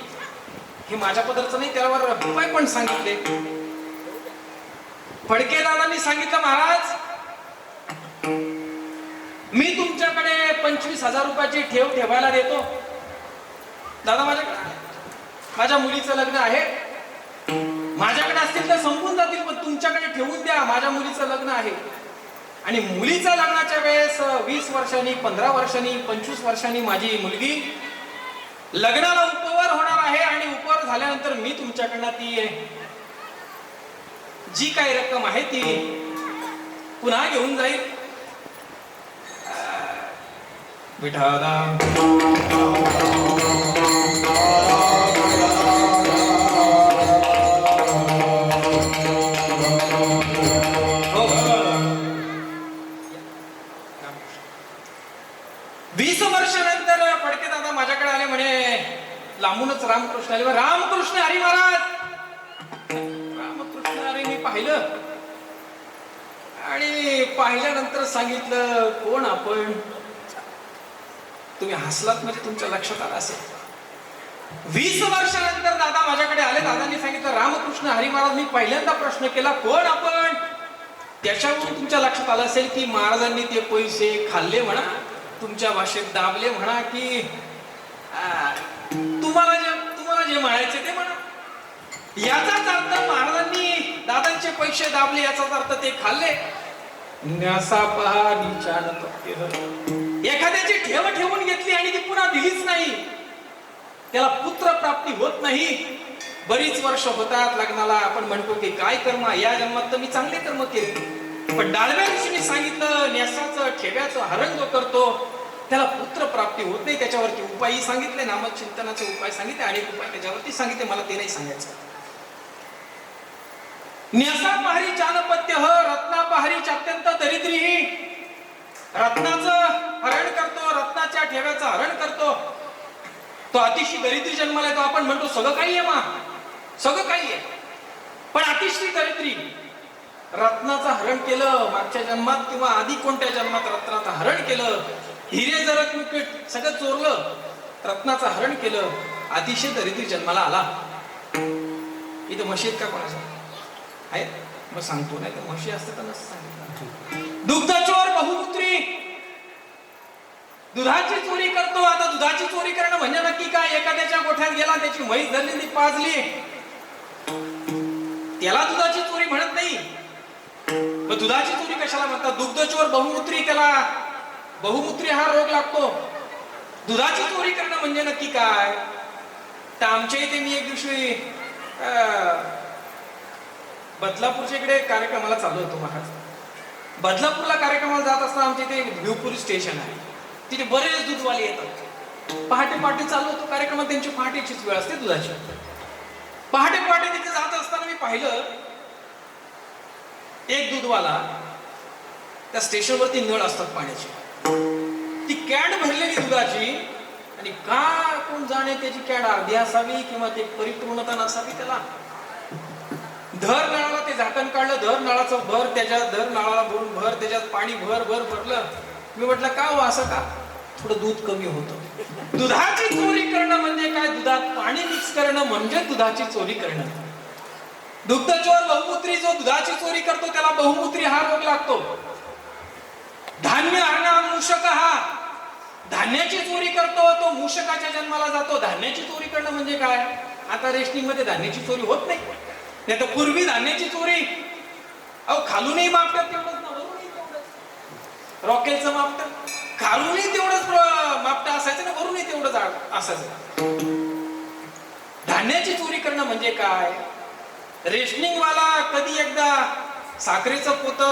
हे माझ्या पदरचं नाही, त्यावर उपाय पण सांगितले. फडके दादांनी सांगितलं, महाराज मी तुमच्याकडे 25,000 रुपयाची ठेव ठेवायला देतो. दादा माझ्याकडे, माझ्या मुलीचं लग्न आहे, माझ्याकडे असतील तर संपून जातील, पण तुमच्याकडे ठेवून द्या, माझ्या मुलीचं लग्न आहे. आणि मुलीच्या लग्नाच्या वेळेस 20 वर्षांनी, 15 वर्षांनी, 25 वर्षांनी माझी मुलगी लग्नाला उपवर होणार आहे आणि उपवर झाल्यानंतर मी तुमच्याकडनं ती जी काही रक्कम आहे ती पुन्हा घेऊन जाईल. विठाला लांबूनच रामकृष्ण आले. रामकृष्ण हरी महाराज, रामकृष्ण हरी मी पाहिलं आणि पाहिल्यानंतर सांगितलं, कोण आपण? तुम्ही हसलात म्हणजे तुमच्या लक्षात आलं असेल. 20 वर्षानंतर दादा माझ्याकडे आले. दादांनी सांगितलं, रामकृष्ण हरी महाराज, मी पहिल्यांदा प्रश्न केला, कोण आपण? त्याच्यावरून तुमच्या लक्षात आलं असेल की महाराजांनी ते पैसे खाल्ले म्हणा, तुमच्या भाषेत दाबले म्हणा, की तुम्हाला जे म्हणायचे ते म्हणा. याचाच अर्थ महाराजांनी दादांचे पैसे दाबले याचाच अर्थ ते खाल्ले. न्यासा पहा नीचान पत्य. एखाद्याची ठेव ठेवून घेतली आणि ती पुन्हा दिलीच नाही, त्याला पुत्र प्राप्ती होत नाही. बरीच वर्ष होतात लग्नाला, आपण म्हणतो की काय कर्म, या जन्मात तर मी चांगले कर्म केले. पण डाळव्या ऋषीने सांगितलं न्यासाचं ठेव्याचं हरण जो करतो त्याला पुत्र प्राप्ती होत नाही. त्याच्यावरती उपायही सांगितले, नामचिंतनाचे उपाय सांगितले, अनेक उपाय त्याच्यावरती सांगितले. मला ते नाही सांगायचं. न्यासा पहारी चानपत्य रत्ना पहारीच अत्यंत दरिद्री. रत्नाचं हरण करतो, रत्नाच्या ठेव्याचं हरण करतो, तो अतिशय दरिद्री जन्माला येतो. आपण म्हणतो सगळं काही आहे मा, सगळं काही आहे, पण अतिशय दरिद्री. रत्नाचं हरण केलं मागच्या जन्मात किंवा आधी कोणत्या जन्मात रत्नाचं हरण केलं, हिरे जरत मुकुट सगळं चोरलं, रत्नाचं हरण केलं, अतिशय दरिद्री जन्माला आला. इथं म्हशी आहेत का कोणाच्या आहेत? मग सांगतो, नाही तर म्हशी असते तर नसतं सांगितलं. दुग्धचोर बहुपुत्री, दुधाची चोरी करतो. आता दुधाची चोरी करणं म्हणजे नक्की काय? एखाद्याच्या गोठ्यात गेला, त्याची म्हैस धरली, पाजली, त्याला दुधाची चोरी म्हणत नाही. मग दुधाची चोरी कशाला म्हणतात? दुग्धचोर बहुमूत्री, त्याला बहुमूत्री हा रोग लागतो. दुधाची चोरी करणं म्हणजे नक्की काय? तर आमच्या इथे मी एक दिवशी बदलापूरच्या इकडे कार्यक्रमाला चालू होतो. महाराज बदलापूरला कार्यक्रमाला जात असताना आमच्या इथे भिवपूर स्टेशन आहे, तिथे बरेच दूधवाले येतात. पहाटे पहाटे चालू होतो कार्यक्रमात, त्यांची पहाटेचीच वेळ असते दुधाची. पहाटे पहाटे तिथे जात असताना मी पाहिलं एक दूधवाला, त्या स्टेशनवरती नळ असतात पाण्याची, ती कॅन भरलेली दुधाची, आणि का कोण जाणे त्याची कॅन अर्धी असावी किंवा ते परिपूर्णता नसावी. त्याला धर नळाला ते झाकण काढलं, धर नळाचं भर, त्याच्यात धर नळाला भरून भर, त्याच्यात पाणी भर भर भरलं. मी म्हटलं का हो असं का? थोडं दूध कमी होतं. दुधाची चोरी करणं म्हणजे काय? दुधात पाणी मिक्स करणं म्हणजे दुधाची चोरी करणं. दुग्धचोर बहुमूत्री, जो दुधाची चोरी करतो त्याला बहुमूत्री हा रोग लागतो. धान्य हरणं मूषक, हा धान्याची चोरी करतो तो मूषकाच्या जन्माला जातो. धान्याची चोरी करणं म्हणजे काय? आता रेशनिंग मध्ये धान्याची चोरी होत नाही, नाही तर पूर्वी धान्याची चोरी अहो खालूनही मापतात तेवढंच ना, वरूनही तेवढंच. रॉकेलचं मापट खालूनही तेवढंच मापट असायचं ना, वरूनही तेवढंच असायचं. धान्याची चोरी करणं म्हणजे काय? रेशनिंग वाला कधी एकदा साखरेचं पोत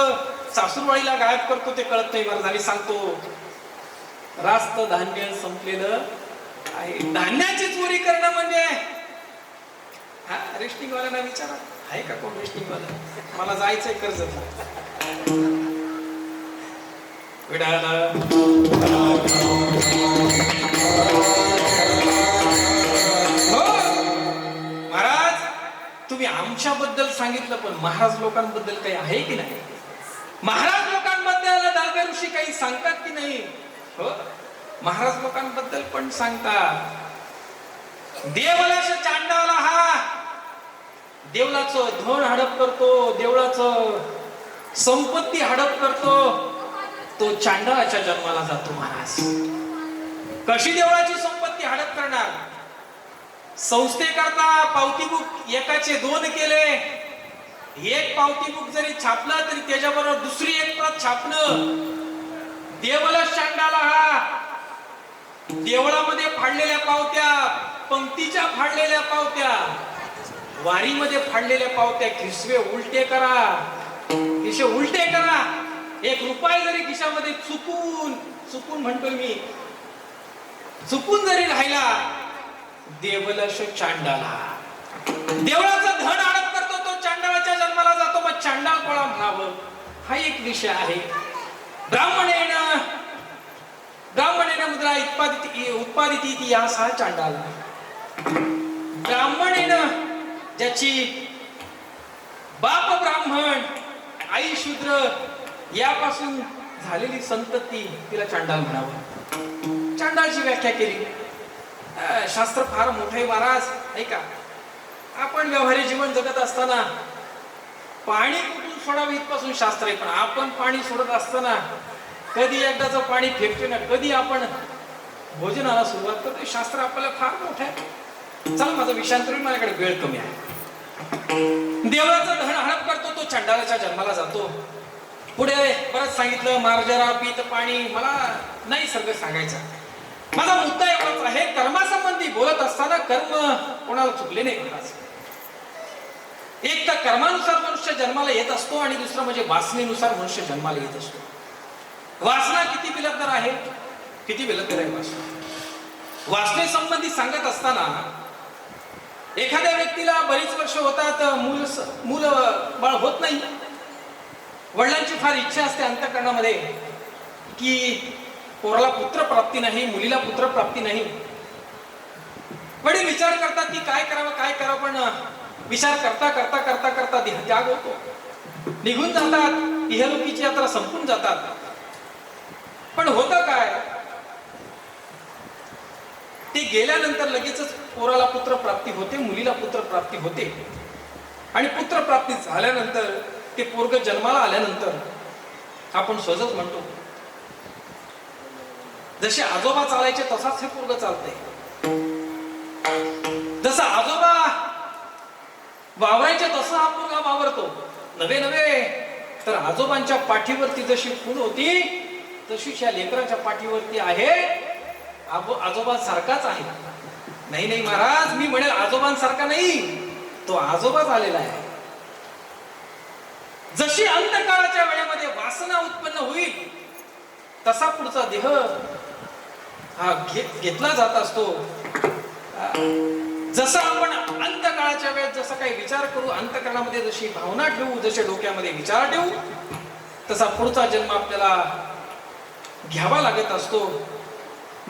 सासूरवाडीला गायब करतो ते कळत नाही. मला झाली सांगतो, रास्त धान्य संपलेलं आहे. धान्याची चोरी करणं म्हणजे हा रेशनिंग वाल्यांना विचारा, आहे का कोण रेशनिंग वाला? मला जायचंय कर्जतला. हो महाराज, तुम्ही आमच्याबद्दल सांगितलं, पण महाराज लोकांबद्दल काही आहे की नाही? महाराज लोकांबद्दल डाळवे ऋषी काही सांगतात की नाही? हो, महाराज लोकांबद्दल पण सांगतात. देवलाश चांडाला हा देवलाचं धन हडप करतो, देवळाचं संपत्ती हडप करतो, तो चांडाळाच्या जन्माला जातो. महाराज कशी देवळाची संपत्ती हडप करणार? संस्थेकरता पावती बुक एकाचे 2 केले, एक पावती बुक जरी छापलं तरी त्याच्याबरोबर दुसरी एक प्रत छापणं. देवलाश चांडाला हा देवळामध्ये फाडलेल्या पावत्या, पंक्तीच्या फाडलेल्या पावत्या, वारीमध्ये फाडलेल्या पावत्या, खिसवे उलटे करा, खिसे उलटे करा. 1 रुपया जरी खिशामध्ये चुकून म्हणतोय मी, चुकून जरी राहिला, देवलाश चांडाला देवळाचं धन हडप करतो, तो चांडाळाच्या जन्माला जातो. मग चांडाळ कोळा म्हणावं हा एक विषय आहे. ब्राह्मणेन मुद्रा उत्पादित इति या सहा चांडाला. ब्राह्मणेन ज्याची बाप ब्राह्मण आई शूद्र यापासून झालेली संतती, तिला चांडाल म्हणावं. चांडाळची व्याख्या केली. शास्त्र फार मोठं आहे महाराज, ऐका. आपण व्यवहारी जीवन जगत असताना पाणी कुठून सोडावे इथपासून शास्त्र आहे, पण आपण पाणी सोडत असताना कधी एकदाचं पाणी फेकतो ना, कधी आपण भोजनाला सुरुवात करतो. शास्त्र आपल्याला फार मोठं आहे. चला माझं विषयांतर, माझ्याकडे वेळ कमी आहे. देवळाचं धन हडप करतो तो चंडालाच्या जन्माला जातो. पुढे परत सांगितलं मार्जरा पीत पाणी. मला नाही सगळं सांगायचं. माझा मुद्दा एवढाच आहे, कर्मासंबंधी बोलत असताना कर्म कोणाला चुकले नाही महाराज. एक तर कर्मानुसार मनुष्य जन्माला येत असतो आणि दुसरं म्हणजे वासनेनुसार मनुष्य जन्माला येत असतो. वासना किती बिलकदार आहे, किती बिलकदार आहे वासना. वासने संबंधी सांगत असताना एखाद्या व्यक्तीला बरीच वर्ष होतात, मूल बाळ होत नाही. वडिलांची फार इच्छा असते अंतःकरणामध्ये की पोराला पुत्र प्राप्ती नाही, मुलीला पुत्र प्राप्ती नाही. वडील विचार करतात की काय करावं, पण विचार करता करता करता करता त्याग होतो. निघून जातात, इहलोकीची यात्रा संपून जातात. पण होतं काय, ते गेल्यानंतर लगेचच पोराला पुत्र प्राप्ती होते, मुलीला पुत्र प्राप्ती होते. आणि पुत्र प्राप्ती झाल्यानंतर ते पोरग जन्माला आल्यानंतर आपण सहजच म्हणतो जसे आजोबा चालायचे तसाच हे पोरग चालतंय. जसं आजोबा वावरायचे तसं हा पोरगा वावरतो. नव्हे तर आजोबांच्या पाठीवरती जशी खूण होती तशीच या लेकराच्या पाठीवरती आहे. आजोबांसारखाच आहे. नाही महाराज, मी म्हणेल आजोबांसारखा नाही, तो आजोबाच आलेला आहे. जशी अंतकाळाच्या वेळेमध्ये वासना उत्पन्न होईल तसा पुढचा देह हा घेतला जात असतो. जसं आपण अंतकाळाच्या वेळेत जसं काही विचार करू, अंतकरणामध्ये जशी भावना ठेवू, जसे डोक्यामध्ये विचार ठेवू, तसा पुढचा जन्म आपल्याला घ्यावा लागत असतो.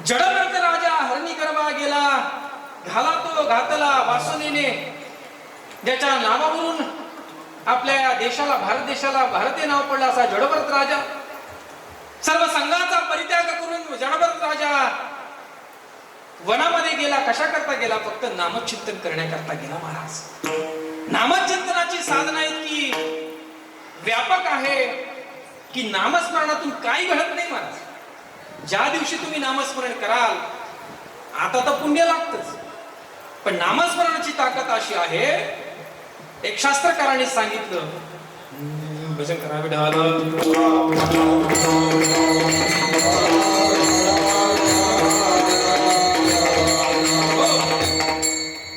जडवर्त राजा हरणी गर्भा गेला, घाला तो घातला वासनेने. ज्याच्या नावावरून आपल्या देशाला, भारत देशाला भारतीय नाव पडलं असा जडवर्त राजा. सर्व संघाचा परित्याग करून जडवर्त राजा वनामध्ये गेला. कशा करता गेला? फक्त नामचिंतन करण्याकरता गेला महाराज. नामचिंतनाची साधना इतकी व्यापक आहे की नामस्मरणातून काही घडत नाही महाराज. ज्या दिवशी तुम्ही नामस्मरण कराल, आता तर पुण्य लागतच, पण नामस्मरणाची ताकद अशी आहे, एक शास्त्रकारांनी सांगितलं, भजन करा विठाल.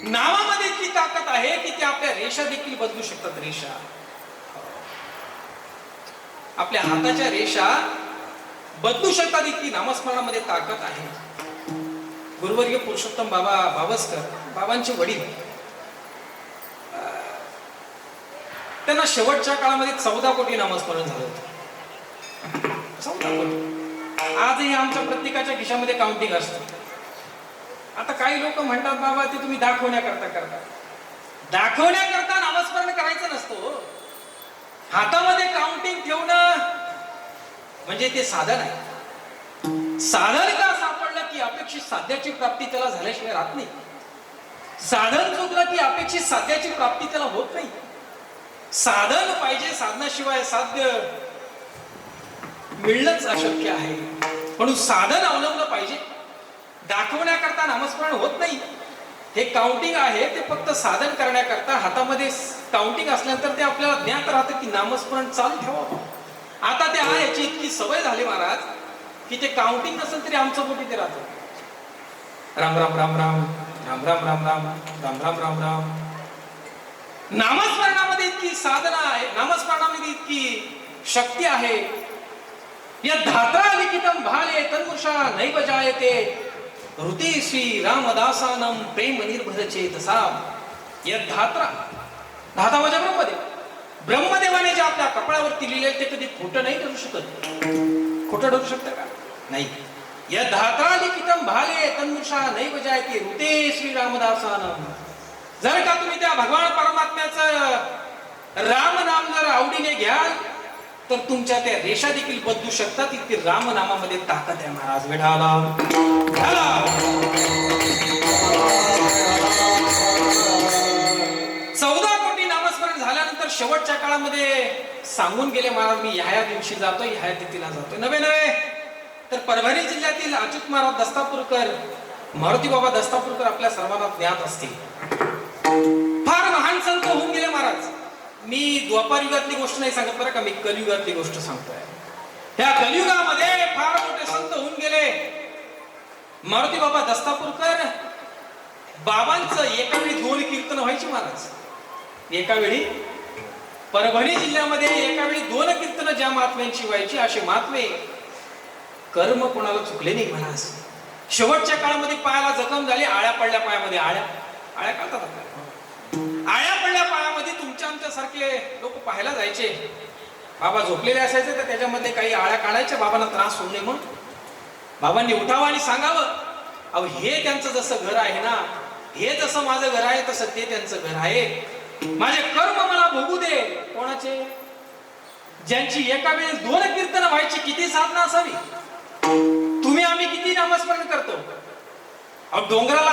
नामामध्ये इतकी ताकद आहे की ते आपल्या रेषा देखील बदलू शकतात. रेषा, आपल्या हाताच्या रेषा बदलू शकतात, इतकी नामस्मरणामध्ये ताकद आहे. गुरुवर्य पुरुषोत्तम बाबा बावस्कर, बाबांचे वडील, त्यांना शेवटच्या काळामध्ये 14 कोटी नामस्मरण झालं होतं. 14 कोटी. आजही आमच्या प्रत्येकाच्या खिशामध्ये काउंटिंग असतं. आता काही लोक म्हणतात बाबा ते तुम्ही दाखवण्याकरता करता. दाखवण्याकरता नामस्मरण करायचं नसतं. हातामध्ये काउंटिंग ठेवणं म्हणजे ते साधन आहे. साधन का सापडलं की अपेक्षित साध्याची प्राप्ती त्याला झाल्याशिवाय राहत नाही. साधन चुकलं की अपेक्षित साध्याची प्राप्ती त्याला होत नाही. साधन पाहिजे, साधनाशिवाय साध्य मिळणंच अशक्य आहे. म्हणून साधन अवलंबलं पाहिजे. दाखवण्याकरता नामस्मरण होत नाही. हे काउंटिंग आहे, ते फक्त साधन करण्याकरता. हातामध्ये काउंटिंग असल्यानंतर ते आपल्याला ज्ञात राहतं की नामस्मरण चालू ठेवावं. आता ते आहे, याची इतकी सवय झाली महाराज की ते काउंटिंग नसेल तरी आमचं पोटी ते राहतं. राम राम राम राम राम राम राम राम राम राम राम राम. नामस्मरणामध्ये इतकी साधना आहे, नामस्मरणामध्ये इतकी शक्ती आहे. या धात्रा लिखितम भाले तन्मुषा नैव जायते ऋते श्री रामदासानम प्रेम निर्भर चेतसा. या धात्रा, धाता म्हणजे ब्रह्मदेव. ब्रह्मदेवाने जे आपल्या कपाळावरती लिहिले ते कधी खोटं नाही ठरू शकत. खोटं ठरू शकतं का? नाही. या धात्रा लिखितम भाले तन्मुषा नैव जायते ऋते श्री रामदासानम. जर का तुम्ही त्या भगवान परमात्म्याचं राम नाम जर आवडीने घ्याल तर तुमच्या त्या रेषा देखील बदलू शकतात. इतकी राम नामामध्ये ताकद आहे महाराज. विठाला 14 कोटी नामस्मरण झाल्यानंतर शेवटच्या काळामध्ये सांगून गेले महाराज, मी ह्या दिवशी जातोय, ह्या तिथीला जातोय. नव्हे तर परभणी जिल्ह्यातील अच्युत महाराज दस्तापूरकर, मारुती बाबा दस्तापूरकर आपल्या सर्वांना ज्ञात असतील. फार महान संत होऊन गेले महाराज. मी द्वापार युगातली गोष्ट नाही सांगत बरं का, मी कलियुगातली गोष्ट सांगतोय. ह्या कलियुगामध्ये फार मोठे संत होऊन गेले. मारुती बाबा दस्तापूरकर बाबांचं एका वेळी 2 कीर्तन व्हायची महाराज. एका वेळी परभणी जिल्ह्यामध्ये एका वेळी 2 कीर्तन ज्या महात्म्यांची व्हायची, असे महात्मे कर्म कोणाला चुकले नाही महाराज. शेवटच्या काळामध्ये पायाला जखम झाली, आळ्या पडल्या पायामध्ये. आळ्या काढतात आपल्याला. आळ्या पडल्या पायामध्ये तुमच्या आमच्या सारखे लोक पाहायला जायचे. बाबा झोपलेले असायचे तर त्याच्यामध्ये काही आळ्या काढायच्या, बाबांना त्रास होऊ नये म्हणून. बाबांनी उठावं आणि सांगावं, अहो हे त्यांचं जसं घर आहे ना, हे जसं माझं घर आहे तसं ते त्यांचं घर आहे. माझे कर्म मला भोगू दे. कोणाचे? ज्यांची एका वेळेस 2 कीर्तन व्हायची. किती साधना असावी. तुम्ही आम्ही किती नामस्मरण करतो. अहो डोंगराला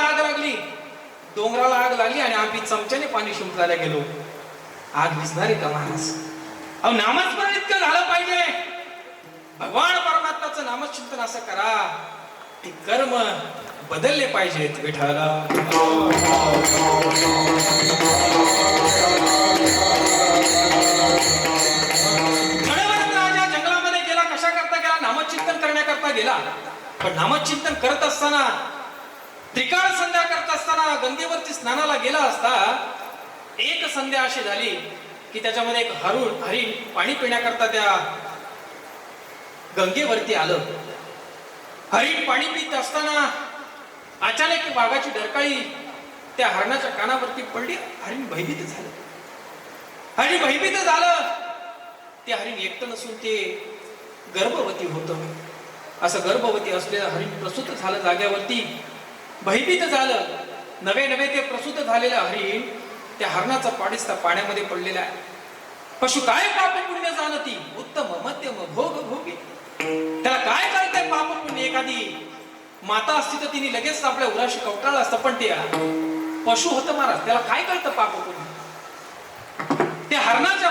आग लागली आणि आम्ही चमच्याने पाणी शिंपडायला गेलो. आग विझणारे का महाराज? अहो नामस्मरण इतकं झालं पाहिजे. भगवान परमात्म्याचं नामचिंतन असं करा, ते कर्म बदलले पाहिजेत. विठ्ठला राजा जंगलामध्ये गेला. कशा करता गेला? नामचिंतन करण्याकरता गेला. पण नामचिंतन करत असताना, त्रिकाळ संध्या करत असताना, गंगेवरती स्नानाला गेला असता एक संध्या अशी झाली की त्याच्यामध्ये एक हरिण पाणी पिण्याकरता त्या गंगेवरती आलं. हरिण पाणी पित असताना अचानक वाघाची डरकाळी त्या हरणाच्या कानावरती पडली. हरिण भयभीत झालं. ते हरिण एकटं नसून ते गर्भवती होतं. असं गर्भवती असलेलं हरिण प्रसूत झालं जाग्यावरती. भयभीत झालं. नवे ते प्रसूत झालेलं हरिण त्या हरणाचा पाडीस त्या पाण्यामध्ये पडलेला आहे. पशु काय पाप पुण्य जाणती, उत्तम मध्यम भोग भोगी. त्याला काय कळतंय पाप पुण्य? एखादी माता असती तर तिने लगेच आपल्या उराशी कवटाळलं असतं, पण ते पशु होतं महाराज, त्याला काय कळतं पाप पुण्य? त्या हरणाच्या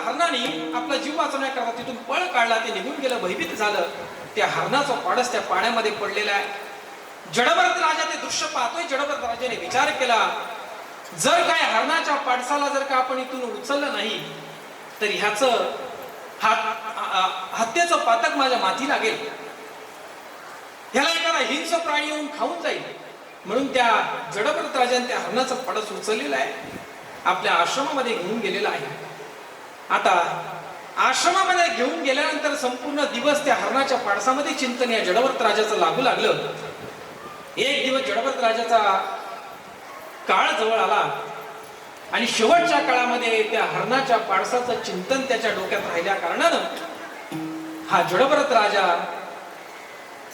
हरणाने आपला जीव वाचवण्याकरता तिथून पळ काढला. ते निघून गेलं. भयभीत झालं. त्या हरणाचा पाडस त्या पाण्यामध्ये पडलेला आहे. जडभरत राजा ते दृश्य पाहतोय. जडभरत राजाने विचार केला, जर काय हरणाच्या पाडसाला जर का आपण इथून उचललं नाही तर ह्याचं हत्येचं पातक माझ्या माथी लागेल. ह्याला एखादा हिंस्र प्राणी येऊन खाऊन जाईल. म्हणून त्या जडभरत राजाने त्या हरणाचं पाडस उचललेलं आहे, आपल्या आश्रमामध्ये घेऊन गेलेला आहे. आता आश्रमामध्ये घेऊन गेल्यानंतर संपूर्ण दिवस त्या हरणाच्या पाडसामध्ये चिंतन या जडभरत राजाचं लागू लागलं. एक दिवस जडभरत राजाचा काळ जवळ आला आणि शेवटच्या काळामध्ये त्या हरणाच्या पाडसाचं चिंतन त्याच्या डोक्यात राहिल्या कारणानं हा जडभरत राजा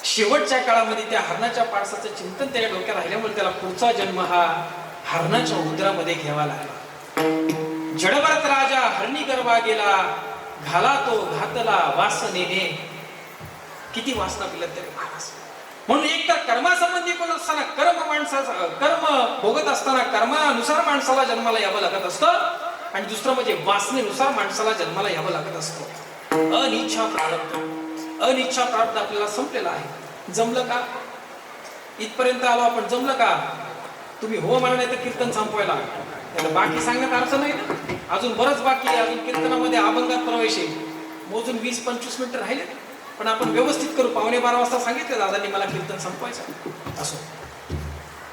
शेवटच्या काळामध्ये त्या हरणाच्या पाडसाचं चिंतन त्याच्या डोक्यात राहिल्यामुळे त्याला पुढचा जन्म हा हरणाच्या उदरामध्ये घ्यावा लागला. जडभरत राजा हरणी गर्भा गेला, घाला तो घातला वासनेने. किती वासना पिलत तरी महाराज. म्हणून एक तर कर्मासंबंधी बोलत असताना कर्म भोगत असताना कर्मानुसार माणसाला जन्माला यावं लागत असतं, आणि दुसरं म्हणजे वासनेनुसार माणसाला जन्माला यावं लागत असतं. अनिच्छा प्रारब्ध आपल्याला संपलेला आहे. जमलं का? इथपर्यंत आलो आपण. जमलं का? तुम्ही हो म्हणा, नाही तर कीर्तन संपवायला. त्याला बाकी सांगण्यात अर्थ नाही ना. अजून बरंच बाकी आहे. अजून कीर्तनामध्ये अभंगात प्रवेश आहे. मोजून 20-25 मिनिटं राहिले, पण आपण व्यवस्थित करू. 11:15 वाजता सांगितलं दादांनी मला कीर्तन संपवायचं. असो,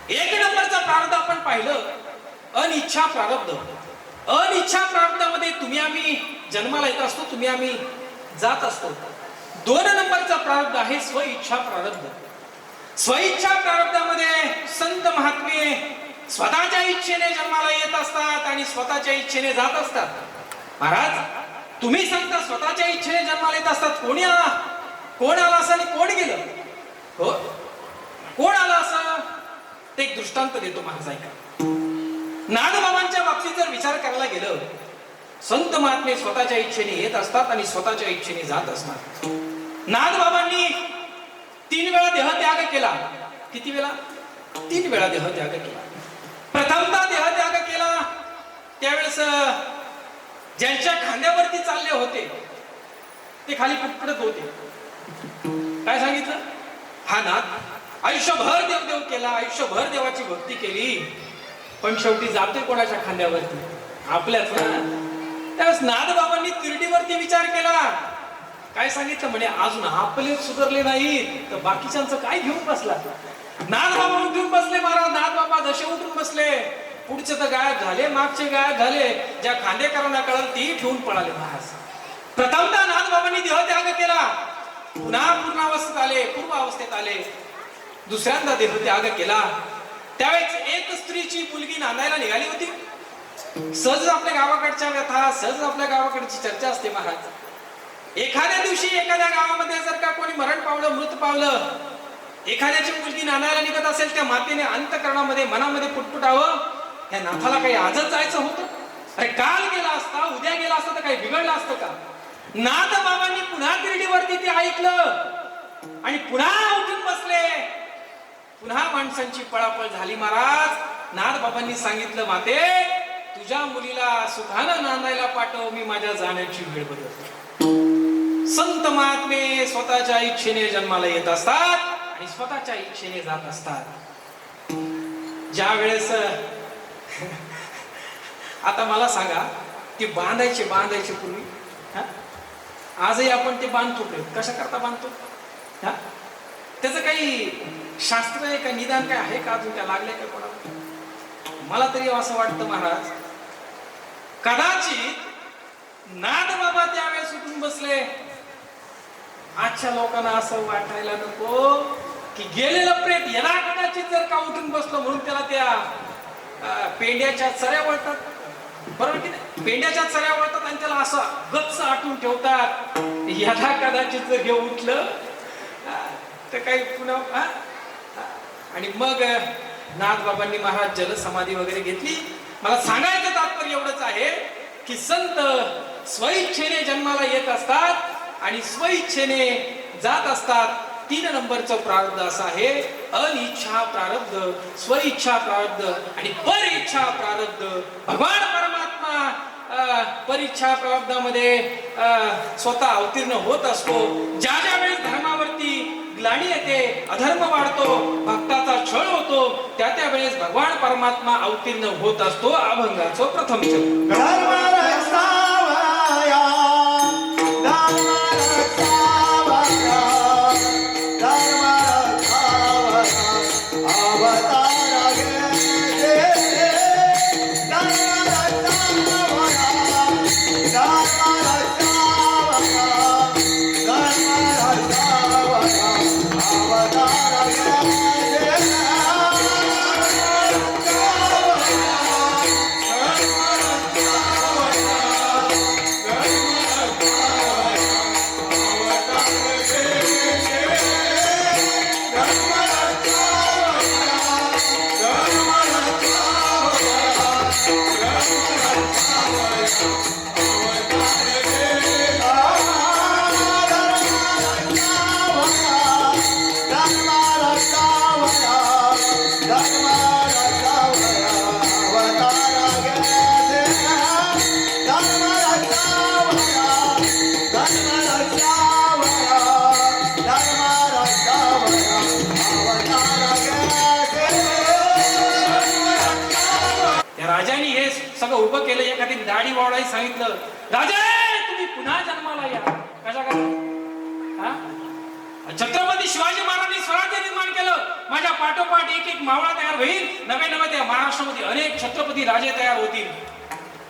1 नंबरचा प्रारब्ध आपण पाहिलं, अनिच्छा प्रारब्ध. अनिच्छा प्रारब्धामध्ये तुम्ही आम्ही जन्माला येत असतो, तुम्ही आम्ही जात असतो. 2 नंबरचा प्रारब्ध आहे स्वइच्छा प्रारब्ध. स्वइच्छा प्रारब्धामध्ये संत महात्मे स्वतःच्या इच्छेने जन्माला येत असतात आणि स्वतःच्या इच्छेने जात असतात. महाराज, तुम्ही संत स्वतःच्या इच्छेने जन्माला येत असतात. कोण आला असं आणि कोण गेलं? हो, कोण आला असं ते एक दृष्टांत देतो महाराज, ऐका. नागबाबांच्या बाबतीत जर विचार करायला गेलं, संत महात्मे स्वतःच्या इच्छेने येत असतात आणि स्वतःच्या इच्छेने जात असतात. नागबाबांनी 3 वेळा देहत्याग केला. किती वेळा? 3 वेळा देहत्याग केला. प्रथमता देहत्याग केला त्यावेळेस ज्यांच्या खांद्यावरती चालले होते ते खाली पुटपडत होते. काय सांगितलं? हा नाथ आयुष्यभर देवदेव केला, आयुष्यभर देवाची भक्ती केली, पण शेवटी जातोय कोणाच्या खांद्यावरती? आपल्याच ना. त्यावेळेस नादबाबांनी तिरडीवरती विचार केला. काय सांगितलं म्हणे, अजून आपले सुधारले नाहीत तर बाकीच्यांचं काय घेऊन बसला. नादबाबा उठून बसले महाराज. नादबाबा जसे उठून बसले, पुढचे तर गायब झाले, मागचे गायब झाले. ज्या खांदेकरांना कळलं ती ठेवून पळाले महाराज. प्रथमतः नादबाबांनी देहत्याग केला. पुन्हा पूर्णावस्थेत आले, पूर्वावस्थेत आले. दुसऱ्यांदा देहत्याग केला. त्यावेळेस एक स्त्रीची मुलगी नांदायला निघाली होती. सहज आपल्या गावाकडच्या व्यथा, सहज आपल्या गावाकडची चर्चा असते महाराज. एखाद्या दिवशी एखाद्या गावामध्ये जर का कोणी मरण पावलं, मृत पावलं, एखाद्याची मुलगी नांदायला निघत असेल, त्या मातेने अंतःकरणामध्ये मनामध्ये पुटपुटावं, या नाथाला काही आजच जायचं होतं. अरे काल गेला असता, उद्या गेला असता तर काही बिघडलं असतं का. नाथ बाबांनी पुन्हा तिरडीवरती ते ऐकलं आणि पुन्हा उठून बसले. पुन्हा माणसांची पळापळ झाली महाराज. नाथ बाबांनी सांगितलं, माते तुझ्या मुलीला सुखानं नांदायला पाठव, मी माझ्या जाण्याची वेळ बदलतो. संत महात्मे स्वतःच्या इच्छेने जन्माला येत असतात आणि स्वतःच्या इच्छेने जात असतात. ज्या वेळेस आता मला सांगा, ते बांधायचे पूर्वी, आजही आपण ते बांधतो. कशा करता बांधतो? त्याचं काही शास्त्र आहे का, निदान काय आहे का, अजून त्या लागल्या का कोणाला? मला तरी असं वाटतं महाराज, कदाचित नादबाबा त्यावेळेस उठून बसले. आजच्या लोकांना असं वाटायला नको की गेलेलं प्रेत यदा कदाचित जर का उठून बसलो म्हणून त्याला त्या पेंड्याच्या चऱ्या वळतात, बरोबर की नाही? पेंड्याच्या चऱ्या वळतात आणि त्याला असं गच्च आटून ठेवतात. यदा कदाचित जर हे उठलं तर काही पुन्हा. आणि मग नाथबाबांनी महाराज जलसमाधी वगैरे घेतली. मला सांगायचं तात्पर्य एवढंच आहे की संत स्वइच्छेने जन्माला येत असतात आणि स्वइच्छेने जात असतात. 3 नंबरचं प्रारब्ध असं आहे, अनिच्छा प्रारब्ध, स्वइच्छा प्रारब्ध आणि परीच्छा प्रारब्ध. भगवान परमात्मा परीच्छा प्रारब्धामध्ये स्वतः अवतीर्ण होत असतो. ज्या ज्या वेळेस धर्मावरती ग्लानी येते, अधर्म वाढतो, भक्ताचा छळ होतो, त्या त्या वेळेस भगवान परमात्मा अवतीर्ण होत असतो. अभंगाचं प्रथम चरण. धर्म रक्षावया, धर्म रक्षावया, धर्म रक्षावया, अवतार घेते. धर्म रक्षावया, धर्म रक्षावया, धर्म रक्षावया, अवतार घेते. राजाने हे सगळं उभं केलं. एखादी दाढी वाढायला सांगितलं, राजा तुम्ही पुन्हा जन्माला या. कशा करा? छत्रपती शिवाजी महाराजांनी स्वराज्य निर्माण केलं. माझ्या पाठोपाठ एक एक मावळा तयार होईल. नवे नवे त्या महाराष्ट्रामध्ये अनेक छत्रपती राजे तयार होतील.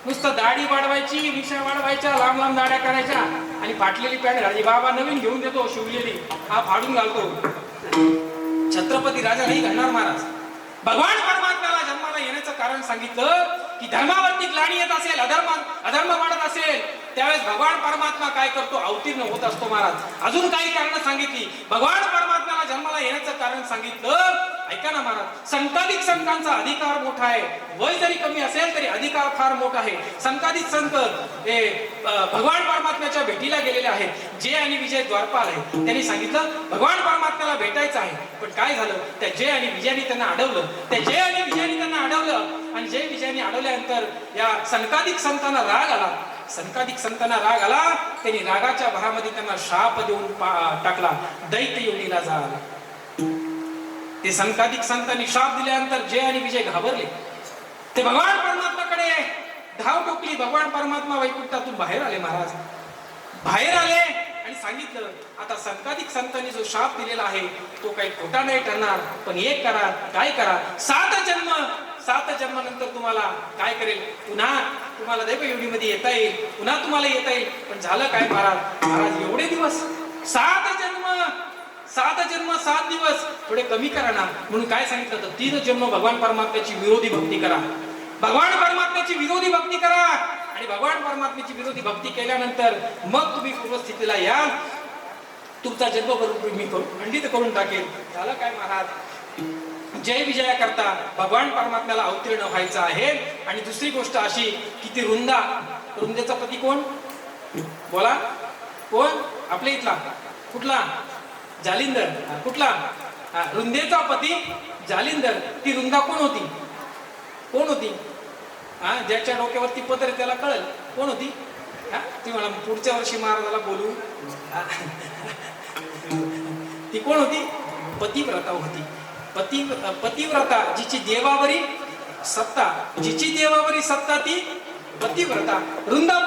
नुसतं दाढी वाढवायची, मिशा वाढवायच्या, लांब लांब दाढ्या करायच्या आणि फाटलेली पॅन्ट घालायची. बाबा नवीन घेऊन देतो शिवलेली, हा फाडून घालतो. छत्रपती राजा नाही घडणार महाराज. भगवान परमात्म्याला जन्माला येण्याचं कारण सांगितलं की धर्मावरती ग्लानी येत असेल, अधर्म वाढत असेल, त्यावेळेस भगवान परमात्मा काय करतो? अवतीर्ण होत असतो महाराज. अजून काही कारण सांगितली. भगवान परमात्म्याला जन्माला येण्याचं कारण सांगितलं. ऐका ना महाराज, संताधिक संतांचा अधिकार मोठा आहे. वय जरी कमी असेल तरी अधिकार फार मोठा आहे. संताधिक संत हे भगवान परमात्म्याच्या भेटीला गेलेले आहेत. जय आणि विजय द्वारपाल आहे. त्यांनी सांगितलं भगवान परमात्म्याला भेटायचं आहे. पण काय झालं? त्या जय आणि विजयाने त्यांना अडवलं. त्या जय आणि विजयाने त्यांना अडवलं आणि जय विजयाने अडवल्यानंतर या संताधिक संतांना राग आला. संताधिक संतांना राग आला. त्यांनी रागाच्या भरामध्ये त्यांना शाप देऊन टाकला. दैत्य योनीला झाला. ते संताधिक संतांनी शाप दिल्यानंतर जय आणि विजय घाबरले. ते भगवान परमात्म्याकडे धाव टोकली. भगवान परमात्मा वैकुंठातून बाहेर आले महाराज. बाहेर आले आणि सांगितलं आता संकाधिक संतांनी जो शाप दिलेला आहे तो काही खोटा नाही ठरणार. पण एक करा, काय करा, 7 जन्मानंतर तुम्हाला काय करेल, पुन्हा तुम्हाला दैवयोनीमध्ये येता येईल, पुन्हा तुम्हाला येता येईल. पण झालं काय महाराज एवढे दिवस 7 जन्म 7 दिवस थोडे कमी करा ना. म्हणून काय सांगितलं तर 3 जन्म भगवान परमात्म्याची विरोधी भक्ती करा. भगवान परमात्म्याची विरोधी भक्ती करा. आणि भगवान परमात्म्याची विरोधी भक्ती केल्यानंतर मग तुम्ही पूर्वस्थितीला या. तुमचा जन्म बरोबर मी खंडित करून टाकेल. झालं काय महाराज, जय विजया करता भगवान परमात्म्याला अवतीर्ण व्हायचं आहे. आणि दुसरी गोष्ट अशी की ती रुंदेचा पती कोण बोला, कोण आपल्या इथला कुठला, जालिंदर. कुठला, रुंदेचा पती जालिंदर. ती रुंदा कोण होती, कोण होती, ज्याच्या डोक्यावरती पदर त्याला कळेल कोण होती. ती मला पुढच्या वर्षी महाराजाला बोलू. ती कोण होती, पतिव्रता होती. पतिव्रता जिची देवावरी सत्ता, ती पतिव्रता. रुंदा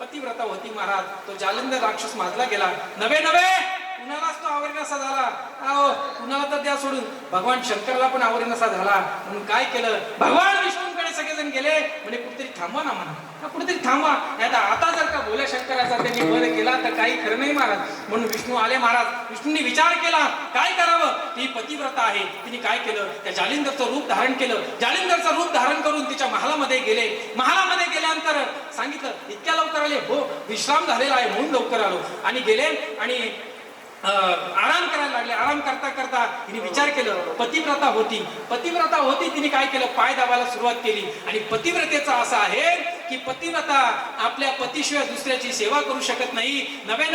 पतिव्रता होती महाराज. तो जालिंदर राक्षस माजला गेला. नवे कुणालाच तो आवरीनसा झाला. कुणाला तर द्या सोडून भगवान शंकराला पण आवरीनसा झाला. म्हणून काय केलं, भगवान विष्णूंकडे सगळेजण गेले. म्हणजे कुठेतरी थांबवा ना म्हणा, कुठेतरी थांबवा. आता जर का भोल्या शंकराचा त्यांनी वध केला तर काही खरं नाही महाराज. म्हणून विष्णू आले महाराज. विष्णूंनी विचार केला काय करावं. ती पतिव्रता आहे, तिने काय केलं, त्या जालिंदरचं रूप धारण केलं. जालिंदरचं रूप धारण करून तिच्या महालामध्ये गेले. महालामध्ये गेल्यानंतर सांगितलं इतक्या लवकर आले, हो विश्राम झालेला आहे म्हणून लवकर आलो. आणि गेले आणि आराम करायला लागले. आराम करता करता तिने विचार केलं, पतिव्रता होती. तिने काय केलं, पाय दाबायला सुरुवात केली. आणि पतिव्रतेचा असा आहे की पतिव्रता आपल्या पतीशिवाय दुसऱ्याची सेवा करू शकत नाही. नवे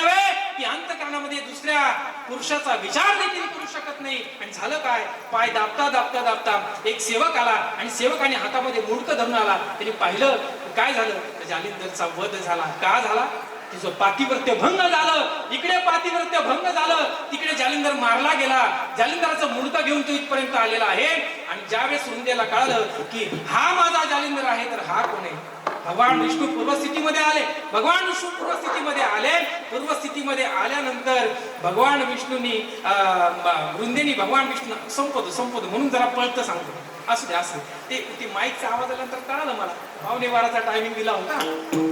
ती अंतःकरणामध्ये दुसऱ्या पुरुषाचा विचार देखील करू शकत नाही. आणि झालं काय, पाय दाबता एक सेवक आला आणि सेवकाने हातामध्ये मुंडकं धरून आला. त्याने पाहिलं काय झालं, जालिंदरचा वध झाला. का झाला, तिचं पातिव्रत्य भंग झालं. इकडे पातिव्रत्य भंग झालं, तिकडे जालिंदर मारला गेला. जालिंदराचं मुंडकं घेऊन तो इथपर्यंत आलेला आहे. आणि ज्यावेळेस रुंदेला कळलं की हा माझा जालिंदर आहे तर हा कोण आहे, भगवान विष्णू पूर्वस्थितीमध्ये आले. पूर्वस्थितीमध्ये आल्यानंतर भगवान विष्णूंनी रुंदेनी भगवान विष्णू संपद म्हणून जरा पळत सांगतो. असू दे ते माईकचा आवाज आल्यानंतर कळालं मला, 11:15चा टायमिंग दिला होता.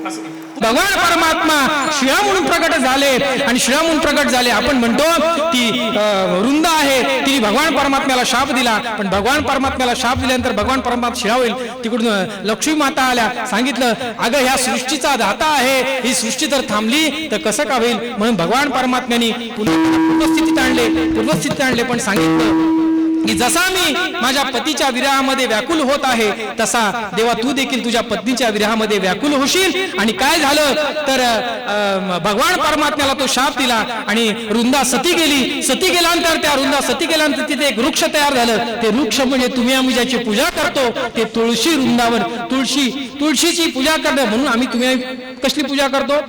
असू दे. भगवान परमात्मा शिळा म्हणून प्रकट झाले. आणि शिळा म्हणून प्रकट झाले आपण म्हणतो ती रुंद आहे, तिने भगवान परमात्म्याला शाप दिला. पण भगवान परमात्म्याला शाप दिल्यानंतर भगवान परमात्मा शिळा होईल. तिकडून लक्ष्मी माता आल्या. सांगितलं अगं ह्या सृष्टीचा दाता आहे, ही सृष्टी जर थांबली तर कसं का होईल. म्हणून भगवान परमात्म्याने पूर्वस्थितीत आणले. पण सांगितलं की जसा मी माझ्या पतीच्या विरहामध्ये व्याकुल होत आहे तसा देवा तू देखील तुझ्या पत्नीच्या विरहामध्ये व्याकुल होशील. आणि काय झालं तर भगवान परमात्म्याला तो शाप दिला आणि रुंदा सती गेल्यानंतर तिथे एक वृक्ष तयार झालं. ते वृक्ष म्हणजे तुम्ही आम्ही ज्याची पूजा करतो ते तुळशी वृंदावन, तुळशीची पूजा करणं. म्हणून आम्ही तुम्ही कसली पूजा करतो,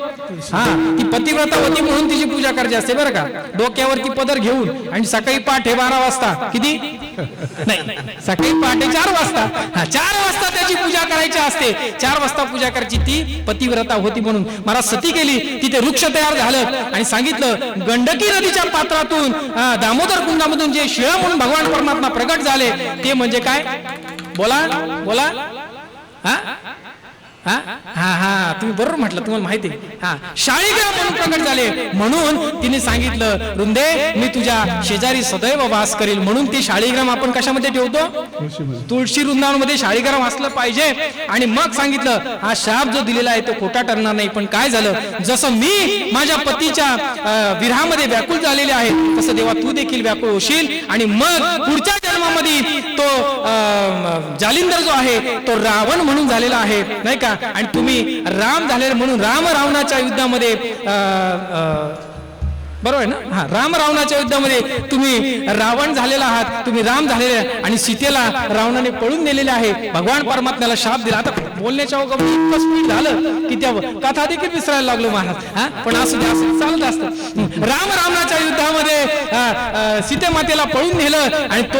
ती पतिव्रता होती म्हणून तिची पूजा करायची असते बरं का. डोक्यावरती पदर घेऊन आणि सकाळी पहाटे 12 वाजता, किती नाही सकाळी पहाटे 4 वाजता, 4 वाजता त्याची पूजा करायची असते. 4 वाजता पूजा करायची, ती पतिव्रता होती. म्हणून मला सती गेली, तिथे वृक्ष तयार झालं. आणि सांगितलं गंडकी नदीच्या पात्रातून दामोदर कुंडामधून जे शिळा म्हणून भगवान परमात्मा प्रगट झाले ते म्हणजे काय, बोला तुम्ही बरोबर म्हटलं, तुम्हाला माहिती आहे. शाळीग्राम म्हणून प्रकट झाले. म्हणून तिने सांगितलं रुंदे मी तुझ्या शेजारी सदैव वास करील. म्हणून ते शाळीग्राम आपण कशामध्ये ठेवतो, तुळशी वृंदावनामध्ये शाळीग्राम असलं पाहिजे. आणि मग सांगितलं हा शाप जो दिलेला आहे तो खोटा ठरणार नाही. पण काय झालं, जसं मी माझ्या पतीच्या विरहामध्ये व्याकुल झालेले आहे तसं देवा तू देखील व्याकुळ होशील. आणि मग पुढच्या जन्मामध्ये तो जालिंदर जो आहे तो रावण म्हणून झालेला आहे नाही का. आणि तुम्ही राम झालेले म्हणून रावणाच्या युद्धामध्ये बरोबर आहे ना, राम रावणाच्या युद्धामध्ये तुम्ही रावण झालेला आहात, तुम्ही राम झालेले. आणि सीतेला रावणाने पळून नेलेले आहे. भगवान परमात्म्याला शाप दिला. आता बोलण्याच्या इतकं स्पीड झालं की त्या कथा देखील विसरायला लागलो महाराज. पण असं चालत असतं. रावणाच्या युद्धामध्ये सीते मातेला पळून नेलं आणि तो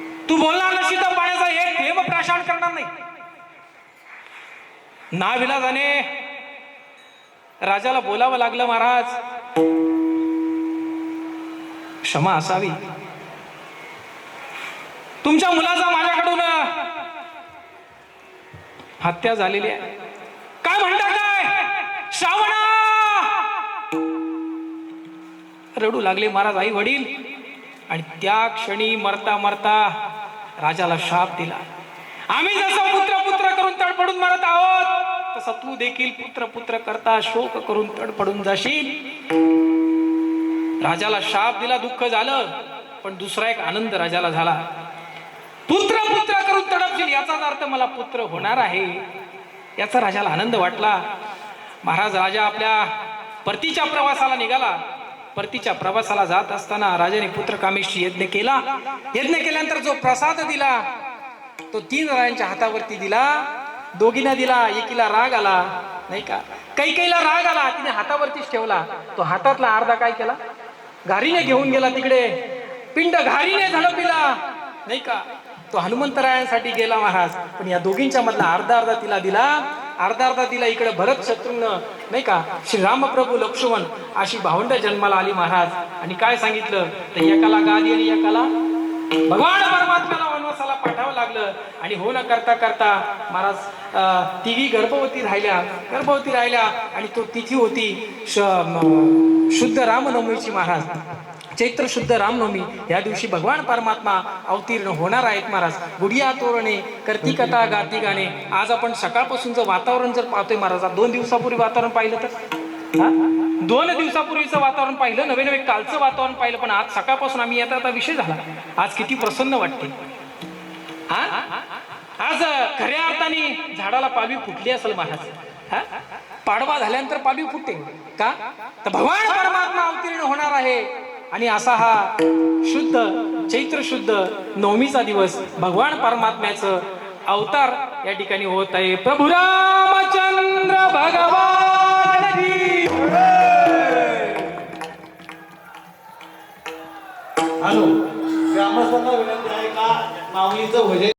तू बोलणार नसशील तर पाण्याचा एक थेंब प्राशन करणार नाही. नाविलाजाने राजाला बोलावं लागलं, महाराज क्षमा असावी, तुमच्या मुलाचा माझ्याकडून हत्या झालेली आहे. काय म्हणता काय श्रावणा? रडू लागले महाराज आई वडील. आणि त्या क्षणी मरता मरता राजाला शाप दिला, आम्ही जसं पुत्र पुत्र करून तडफडून मरत आहोत तसं तू देखील पुत्र पुत्र करता शोक करून तडफडून जाशील. राजाला शाप दिला, दुःख झालं, पण दुसरा एक आनंद राजाला झाला. पुत्र पुत्र करून तडपशील याचाच अर्थ मला पुत्र होणार आहे, याचा राजाला आनंद वाटला. महाराज राजा आपल्या परतीच्या प्रवासाला निघाला. परतीच्या प्रवासाला जात असताना राजाने पुत्रकामेष्टी यज्ञ केला. यज्ञ केल्यानंतर जो प्रसाद दिला तो 3 राजांच्या हातावरती दिला. दोघींना दिला, एकीला राग आला नाही का, कैकेयीला राग आला, तिने हातावरतीच ठेवला. तो हातातला अर्धा काय केला, घारीने घेऊन गेला तिकडे, पिंड घारीने झडपिला नाही का. तो हनुमंतरायांसाठी गेला महाराज, पण या दोघींच्या मधला अर्धा अर्धा तिला दिला, अर्धा अर्धा दिला इकडे भरत शत्रुघ्न नाही का, श्री रामप्रभू लक्ष्मण अशी भावंड जन्माला आली महाराज. आणि काय सांगितलं तर एकाला गादी आणि एकाला भगवान परमात्म्याला वनवासाला पाठवावं लागलं. आणि हो न करता करता महाराज तिघी गर्भवती राहिल्या. आणि तो तिथी होती शुद्ध रामनवमीची महाराज, चैत्र शुद्ध रामनवमी. या दिवशी भगवान परमात्मा अवतीर्ण होणार आहेत महाराज. गुडिया तोरणे करती कथा गाती गाणे. आज आपण सकाळपासूनचं वातावरण जर पाहतोय महाराज, 2 दिवसापूर्वी वातावरण पाहिलं तर 2 दिवसापूर्वीचं वातावरण पाहिलं, नवे कालचं वातावरण पाहिलं, पण आज सकाळपासून आम्ही येता विषय झाला. आज किती प्रसन्न वाटते. आज खऱ्या अर्थाने झाडाला पालवी फुटली असेल महाराज. पाडवा झाल्यानंतर पालवी फुटते का, तर भगवान परमात्मा अवतीर्ण होणार आहे. आणि असा हा शुद्ध चैत्र शुद्ध नवमीचा दिवस भगवान परमात्म्याचं अवतार या ठिकाणी होत आहे. प्रभू रामचंद्र भगवान की हॅलो, ग्रामस्थांना विनंती आहे का माऊलीचं भजन